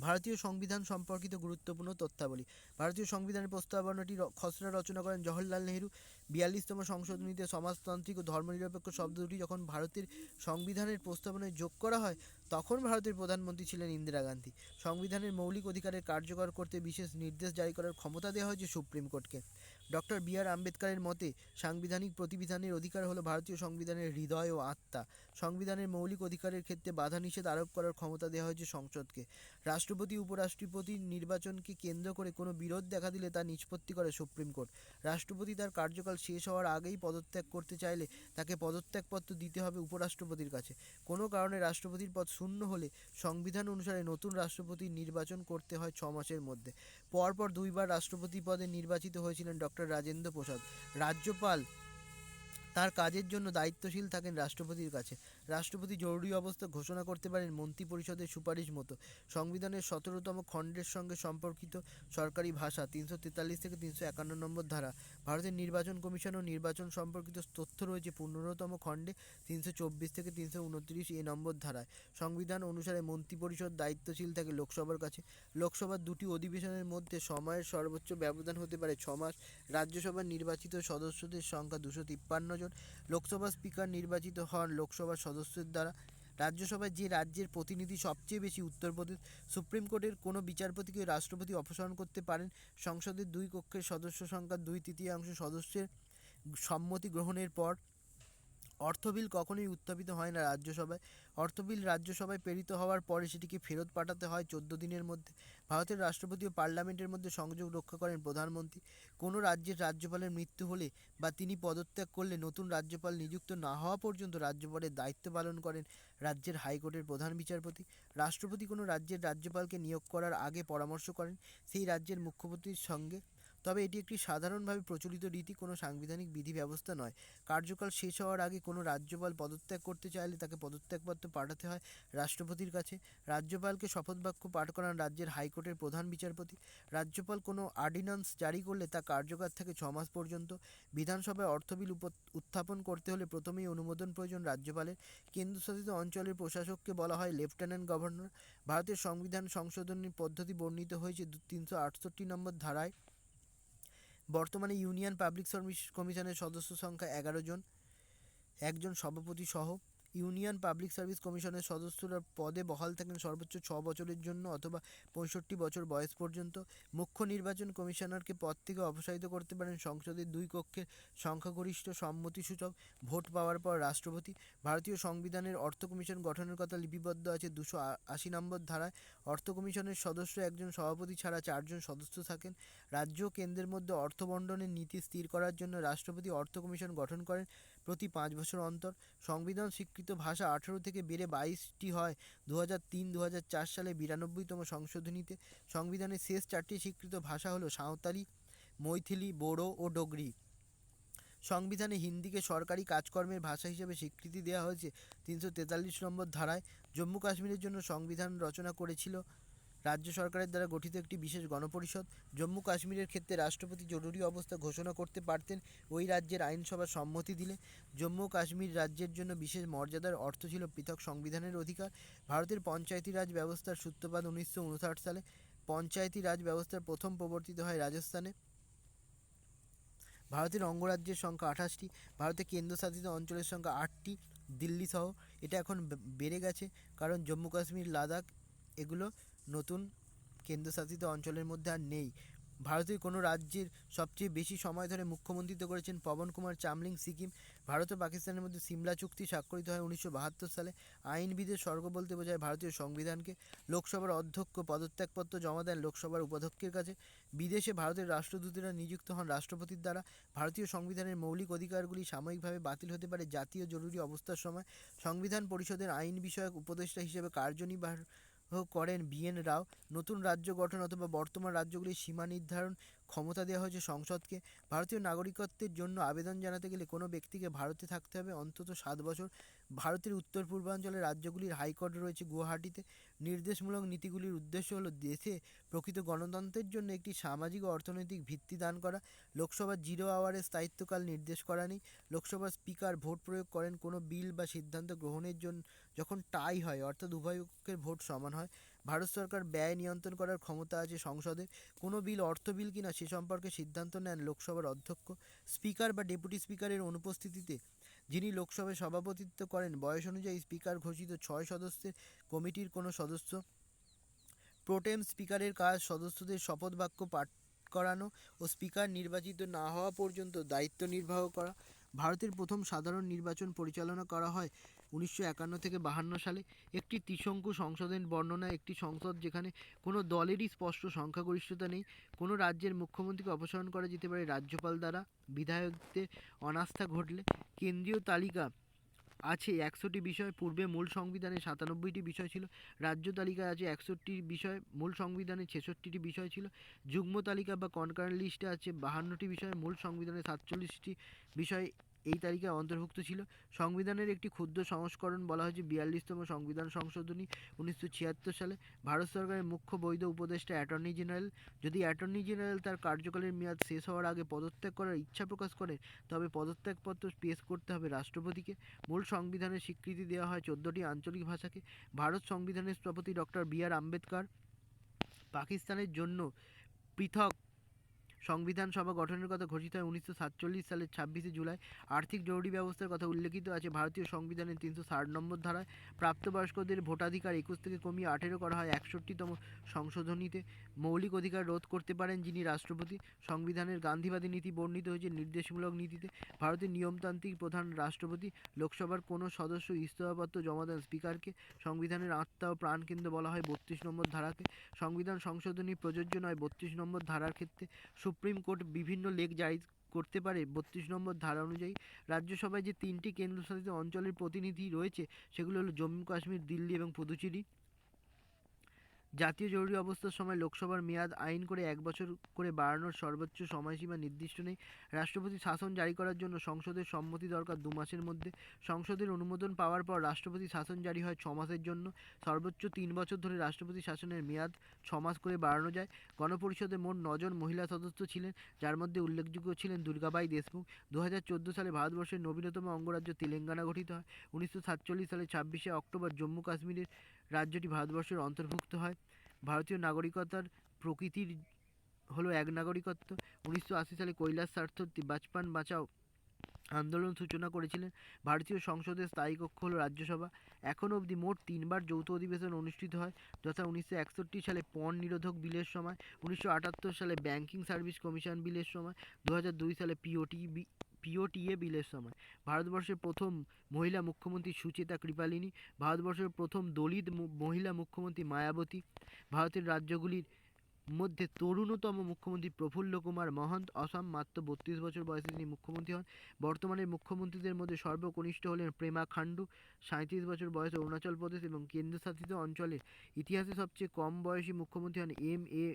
ভারতীয় সংবিধান সম্পর্কিত গুরুত্বপূর্ণ তথ্যাবলী। ভারতীয় সংবিধানের প্রস্তাবনাটি খসড়া রচনা করেন জওহরলাল নেহরু। 42তম সংশোধনীতে সমাজতান্ত্রিক ও ধর্মনিরপেক্ষ শব্দ দুটি যখন ভারতের সংবিধানের প্রস্তাবনায় যোগ করা হয় তখন ভারতের প্রধানমন্ত্রী ছিলেন ইন্দিরা গান্ধী। সংবিধানের মৌলিক অধিকারের কার্যকর করতে বিশেষ নির্দেশ জারি করার ক্ষমতা দেওয়া হয়েছে সুপ্রিম কোর্টকে। Doctor B.R.. আম্বেদকরের মতে সাংবিধানিক প্রতিবিধানের অধিকার হলো ভারতীয় সংবিধানের হৃদয় ও আত্মা। সংবিধানের মৌলিক অধিকারের ক্ষেত্রে বাধা নিষেধ আরোপ করার ক্ষমতা দেওয়া হয়েছে সংসদকে। রাষ্ট্রপতি উপরাষ্ট্রপতির নির্বাচনকে কেন্দ্র করে কোনো বিরোধ দেখা দিলে তা নিষ্পত্তি করে সুপ্রিম কোর্ট। রাষ্ট্রপতি তার কার্যকাল শেষ হওয়ার আগেই পদত্যাগ করতে চাইলে তাকে পদত্যাগপত্র দিতে হবে উপরাষ্ট্রপতির কাছে। কোনো কারণে রাষ্ট্রপতির পদ শূন্য হলে সংবিধান অনুসারে নতুন রাষ্ট্রপতির নির্বাচন করতে হয় 6 মাসের মধ্যে। পরপর 2বার রাষ্ট্রপতি পদে নির্বাচিত হয়েছিলেন ডক্টর রাজেন্দ্র প্রসাদ। রাজ্যপাল তার কাজের জন্য দায়িত্বশীল থাকেন রাষ্ট্রপতির কাছে। রাষ্ট্রপতি জরুরি অবস্থা ঘোষণা করতে পারেন মন্ত্রিপরিষদের সুপারিশ মতো। সংবিধানের 17তম খণ্ডের সঙ্গে সম্পর্কিত সরকারি ভাষা 343 থেকে 351 নম্বর ধারা। ভারতের নির্বাচন কমিশন ও নির্বাচন সম্পর্কিত তথ্য রয়েছে 15তম খণ্ডে 324 থেকে 329 নম্বর ধারায়। সংবিধান অনুসারে মন্ত্রিপরিষদ দায়িত্বশীল থাকে লোকসভার কাছে। লোকসভার দুটি অধিবেশনের মধ্যে সময়ের সর্বোচ্চ ব্যবধান হতে পারে 6 মাস। রাজ্যসভার নির্বাচিত সদস্যদের সংখ্যা 253 জন। লোকসভার স্পিকার নির্বাচিত হন লোকসভার সদস্যদের দ্বারা। রাজ্যসভায় যে রাজ্যের প্রতিনিধি সবচেয়ে বেশি উত্তরপ্রদেশ। সুপ্রিম কোর্টের কোনো বিচারপতিকে রাষ্ট্রপতি অপসারণ করতে পারেন সংসদের 2 কক্ষের সদস্য সংখ্যার 2/3 সদস্যের সম্মতি গ্রহণের পর। অর্থ বিল কখনোই উত্থাপিত হয় না রাজ্যসভায়। অর্থ বিল রাজ্যসভায় প্রেরিত হওয়ার পরে সেটিকে ফেরত পাঠাতে হয় 14 দিনের মধ্যে। ভারতের রাষ্ট্রপতি ও পার্লামেন্টের মধ্যে সংযোগ রক্ষা করেন প্রধানমন্ত্রী। কোনো রাজ্যের রাজ্যপালের মৃত্যু হলে বা তিনি পদত্যাগ করলে নতুন রাজ্যপাল নিযুক্ত না হওয়া পর্যন্ত রাজ্যপালের দায়িত্ব পালন করেন রাজ্যের হাইকোর্টের প্রধান বিচারপতি। রাষ্ট্রপতি কোনো রাজ্যের রাজ্যপালকে নিয়োগ করার আগে পরামর্শ করেন সেই রাজ্যের মুখ্যমন্ত্রীর সঙ্গে। তবে এটি একটি সাধারণভাবে প্রচলিত রীতি, কোনো সাংবিধানিক বিধি ব্যবস্থা নয়। কার্যকাল শেষ হওয়ার আগে কোনো রাজ্যপাল পদত্যাগ করতে চাইলে তাকে পদত্যাগপত্র পাঠাতে হয় রাষ্ট্রপতির কাছে। রাজ্যপালকে শপথবাক্য পাঠ করান রাজ্যের হাইকোর্টের প্রধান বিচারপতি। রাজ্যপাল কোনো অর্ডিন্যান্স জারি করলে তা কার্যকর থাকে 6 মাস পর্যন্ত। বিধানসভায় অর্থ বিল উত্থাপন করতে হলে প্রথমেই অনুমোদন প্রয়োজন রাজ্যপালের। কেন্দ্রশাসিত অঞ্চলের প্রশাসককে বলা হয় লেফটেন্যান্ট গভর্নর। ভারতের সংবিধান সংশোধনী পদ্ধতি বর্ণিত হয়েছে 368 নম্বর ধারায়। বর্তমানে ইউনিয়ন পাবলিক সার্ভিস কমিশনের সদস্য সংখ্যা 11 জন, একজন সভাপতি সহ। ইউনিয়ন পাবলিক সার্ভিস কমিশনের সদস্যরা পদে বহাল থাকেন সর্বোচ্চ 6 বছরের জন্য অথবা 65 বছর বয়স পর্যন্ত। মুখ্য নির্বাচন কমিশনারকে পদ থেকে অপসারিত করতে পারেন সংসদের 2 কক্ষের সংখ্যাগরিষ্ঠ সম্মতিসূচক ভোট পাওয়ার পর রাষ্ট্রপতি। ভারতীয় সংবিধানের অর্থ কমিশন গঠনের কথা লিপিবদ্ধ আছে 280 নম্বর ধারায়। অর্থ কমিশনের সদস্য একজন সভাপতি ছাড়া 4 জন সদস্য থাকেন। রাজ্য ও কেন্দ্রের মধ্যে অর্থ বণ্টনের নীতি স্থির করার জন্য রাষ্ট্রপতি অর্থ কমিশন গঠন করেন প্রতি 5 বছর অন্তর। সংবিধান স্বীকৃত ভাষা 18 থেকে বেড়ে 22টি হয় 2003-2004 সালে 92তম সংশোধনীতে। সংবিধানের শেষ 4টি স্বীকৃত ভাষা হলো সাঁওতালি, মৈথিলি, বোডো ও ডোগরি। সংবিধানে হিন্দিকে সরকারি কাজকর্মের ভাষা হিসেবে স্বীকৃতি দেওয়া হয়েছে 343 নম্বর ধারায়। জম্মু কাশ্মীরের জন্য সংবিধান রচনা করেছিল রাজ্য সরকারের দ্বারা গঠিত একটি বিশেষ গণপরিষদ। জম্মু কাশ্মীরের ক্ষেত্রে রাষ্ট্রপতি জরুরি অবস্থা ঘোষণা করতে পারতেন ওই রাজ্যের আইনসভার সম্মতি দিলে। জম্মু কাশ্মীর রাজ্যের জন্য বিশেষ মর্যাদার অর্থ ছিল পৃথক সংবিধানের অধিকার। ভারতের পঞ্চায়েতি রাজ ব্যবস্থার সূত্রপাত 1959 সালে। পঞ্চায়েতি রাজ ব্যবস্থার প্রথম প্রবর্তিত হয় রাজস্থানে। ভারতের অঙ্গরাজ্যের সংখ্যা 28টি। ভারতের কেন্দ্রশাসিত অঞ্চলের সংখ্যা 8টি, দিল্লি সহ। এটা এখন বেড়ে গেছে কারণ জম্মু কাশ্মীর, লাদাখ এগুলো নতুন কেন্দ্রশাসিত অঞ্চলের মধ্যে আর নেই। ভারতের কোনো রাজ্যের সবচেয়ে বেশি সময় ধরে মুখ্যমন্ত্রিত্ব করেছেন পবন কুমার চামলিং, সিকিম। ভারত ও পাকিস্তানের মধ্যে সিমলা চুক্তি স্বাক্ষরিত হয় 1972 সালে। আইনবিদের স্বর্গ বলতে বোঝায় ভারতীয় সংবিধানকে। লোকসভার অধ্যক্ষ পদত্যাগপত্র জমা দেন লোকসভার উপাধ্যক্ষের কাছে। বিদেশে ভারতের রাষ্ট্রদূতেরা নিযুক্ত হন রাষ্ট্রপতির দ্বারা। ভারতীয় সংবিধানের মৌলিক অধিকারগুলি সাময়িকভাবে বাতিল হতে পারে জাতীয় জরুরি অবস্থার সময়। সংবিধান পরিষদের আইন বিষয়ক উপদেষ্টা হিসেবে কার্যনির্বাহ করেন BN রাও। নতুন রাজ্য গঠন অথবা বর্তমান রাজ্যগুলির সীমা নির্ধারণ ক্ষমতা দেওয়া হয়েছে সংসদকে। ভারতীয় নাগরিকত্বের জন্য আবেদন জানাতে গেলে কোনো ব্যক্তিকে ভারতে থাকতে হবে অন্তত 7 বছর। ভারতের উত্তর পূর্বাঞ্চলের রাজ্যগুলির হাইকোর্ট রয়েছে গুয়াহাটিতে। নির্দেশমূলক নীতিগুলির উদ্দেশ্য হলো দেশে প্রকৃত গণতন্ত্রের জন্য একটি সামাজিক ও অর্থনৈতিক ভিত্তি দান করা। লোকসভার 0 আওয়ারের স্থায়িত্বকাল নির্দেশ করা নেই। লোকসভার স্পিকার ভোট প্রয়োগ করেন কোনো বিল বা সিদ্ধান্ত গ্রহণের জন্য যখন টাই হয়, অর্থাৎ উভয় পক্ষের ভোট সমান হয়। ভারত সরকার ব্যয় নিয়ন্ত্রণ করার ক্ষমতা আছে সংসদের। কোনো বিল অর্থ বিল কিনা সে সম্পর্কে সিদ্ধান্ত নেন লোকসভার অধ্যক্ষ। স্পিকার বা ডেপুটি স্পিকারের অনুপস্থিতিতে যিনি লোকসভায় সভাপতিত্ব করেন বয়স অনুযায়ী স্পিকার ঘোষিত 6 সদস্যের কমিটির কোনো সদস্য। প্রোটেম স্পিকারের কাজ সদস্যদের শপথ বাক্য পাঠ করানো ও স্পিকার নির্বাচিত না হওয়া পর্যন্ত দায়িত্ব নির্বাহ করা। ভারতের প্রথম সাধারণ নির্বাচন পরিচালনা করা হয় 1951 থেকে 52 সালে। একটি ত্রিশঙ্কু সংসদের বর্ণনা একটি সংসদ যেখানে কোনো দলেরই স্পষ্ট সংখ্যাগরিষ্ঠতা নেই। কোনো রাজ্যের মুখ্যমন্ত্রীকে অপসারণ করা যেতে পারে রাজ্যপাল দ্বারা বিধায়কদের অনাস্থা ঘটলে। কেন্দ্রীয় তালিকা আছে 100টি বিষয়। পূর্বে মূল সংবিধানে 97টি বিষয় ছিল। রাজ্য তালিকায় আছে 61টি বিষয়। মূল সংবিধানে 66টি বিষয় ছিল। যুগ্ম তালিকা বা কনকারেন্ট লিস্টে আছে 52টি বিষয়। মূল সংবিধানে 47টি বিষয় এই তালিকায় অন্তর্ভুক্ত ছিল। সংবিধানের একটি ক্ষুদ্র সংস্করণ বলা হয়েছে 42তম সংবিধান সংশোধনী 1976 সালে। ভারত সরকারের মুখ্য বৈধ উপদেষ্টা অ্যাটর্নি জেনারেল। যদি অ্যাটর্নি জেনারেল তার কার্যকালের মেয়াদ শেষ হওয়ার আগে পদত্যাগ করার ইচ্ছা প্রকাশ করে তবে পদত্যাগপত্র পেশ করতে হবে রাষ্ট্রপতিকে। মূল সংবিধানের স্বীকৃতি দেওয়া হয় 14টি আঞ্চলিক ভাষাকে। ভারত সংবিধানের স্থপতি ডক্টর BR আম্বেদকর। পাকিস্তানের জন্য পৃথক সংবিধান সভা গঠনের কথা ঘোষিত হয় 1947 সালের 26 জুলাই। আর্থিক জরুরি ব্যবস্থার কথা উল্লেখিত আছে ভারতীয় সংবিধানের 360 নম্বর ধারায়। প্রাপ্তবয়স্কদের ভোটাধিকার 21 থেকে কমিয়ে 18 করা হয় 61তম সংশোধনীতে। মৌলিক অধিকার রোধ করতে পারেন যিনি রাষ্ট্রপতি। সংবিধানের গান্ধীবাদী নীতি বর্ণিত হয়েছে নির্দেশমূলক নীতিতে। ভারতের নিয়মতান্ত্রিক প্রধান রাষ্ট্রপতি। লোকসভার কোনো সদস্য ইস্তফাপত্র জমা দেন স্পিকারকে। সংবিধানের আত্মা ও প্রাণকেন্দ্র বলা হয় 32 নম্বর ধারাকে। সংবিধান সংশোধনী প্রযোজ্য নয় 32 নম্বর ধারার ক্ষেত্রে। সুপ্রিম কোর্ট বিভিন্ন লেখ জারি করতে পারে 32 নম্বর ধারা অনুযায়ী। রাজ্যসভায় যে 3টি কেন্দ্রশাসিত অঞ্চলের প্রতিনিধি রয়েছে সেগুলো হলো জম্মু কাশ্মীর, দিল্লি এবং পুদুচেরি। জাতীয় জরুরি অবস্থার সময় লোকসভার মেয়াদ আইন করে 1 বছর করে বাড়ানোর সর্বোচ্চ সময়সীমা নির্দিষ্ট নেই। রাষ্ট্রপতি শাসন জারি করার জন্য সংসদের সম্মতি দরকার 2 মাসের মধ্যে। সংসদের অনুমোদন পাওয়ার পর রাষ্ট্রপতি শাসন জারি হয় 6 মাসের জন্য। সর্বোচ্চ 3 বছর ধরে রাষ্ট্রপতি শাসনের মেয়াদ 6 মাস করে বাড়ানো যায়। গণপরিষদে মোট 9 জন মহিলা সদস্য ছিলেন যার মধ্যে উল্লেখযোগ্য ছিলেন দুর্গাবাই দেশমুখ। 2014 সালে ভারতবর্ষের নবীনতম অঙ্গরাজ্য তেলেঙ্গানা গঠিত হয়। 1947 সালের 26শে অক্টোবর জম্মু কাশ্মীরের রাজ্যটি ভারতবর্ষের অন্তর্ভুক্ত হয়। ভারতীয় নাগরিকতার প্রকৃতির হলো এক নাগরিকত্ব। 1980 সালে কৈলাস সার্থক বাচপান বাঁচাও আন্দোলন সূচনা করেছিলেন। ভারতীয় সংসদের স্থায়ী কক্ষ হল রাজ্যসভা। এখনও অবধি মোট 3বার যৌথ অধিবেশন অনুষ্ঠিত হয়, যথা 1961 সালে পণ নিরোধক বিলের সময়, 1978 সালে ব্যাংকিং সার্ভিস কমিশন বিলের সময়, 2002 সালে পিওটিএ বিলের সময়। ভারতবর্ষের প্রথম মহিলা মুখ্যমন্ত্রী সুচেতা কৃপালিনী, ভারতবর্ষের প্রথম দলিত মহিলা মুখ্যমন্ত্রী মায়াবতী, ভারতের রাজ্যগুলির মধ্যে তরুণতম মুখ্যমন্ত্রী প্রফুল্ল কুমার মহন্ত, অসম, মাত্র 32 বছর বয়সে তিনি মুখ্যমন্ত্রী হন। বর্তমানের মুখ্যমন্ত্রীদের মধ্যে সর্বকনিষ্ঠ হলেন প্রেমা খান্ডু, 37 বছর বয়সে অরুণাচল প্রদেশ এবং কেন্দ্রশাসিত অঞ্চলের ইতিহাসে সবচেয়ে কম বয়সী মুখ্যমন্ত্রী হন এম.এ.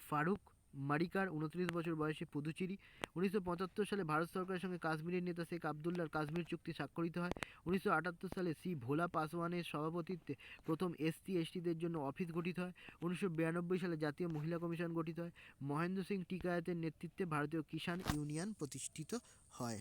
ফারুক মারিকার, 29 বছর বয়সে পুদুচেরি। 1975 সালে ভারত সরকারের সঙ্গে কাশ্মীরের নেতা শেখ আবদুল্লাহর কাশ্মীর চুক্তি স্বাক্ষরিত হয়। 1978 সালে শ্রী ভোলা পাসওয়ানের সভাপতিত্বে প্রথম এসসি/এসটিদের জন্য অফিস গঠিত হয়। 1992 সালে জাতীয় মহিলা কমিশন গঠিত হয়। মহেন্দ্র সিং টিকায়েতের নেতৃত্বে ভারতীয় কিষাণ ইউনিয়ন প্রতিষ্ঠিত হয়।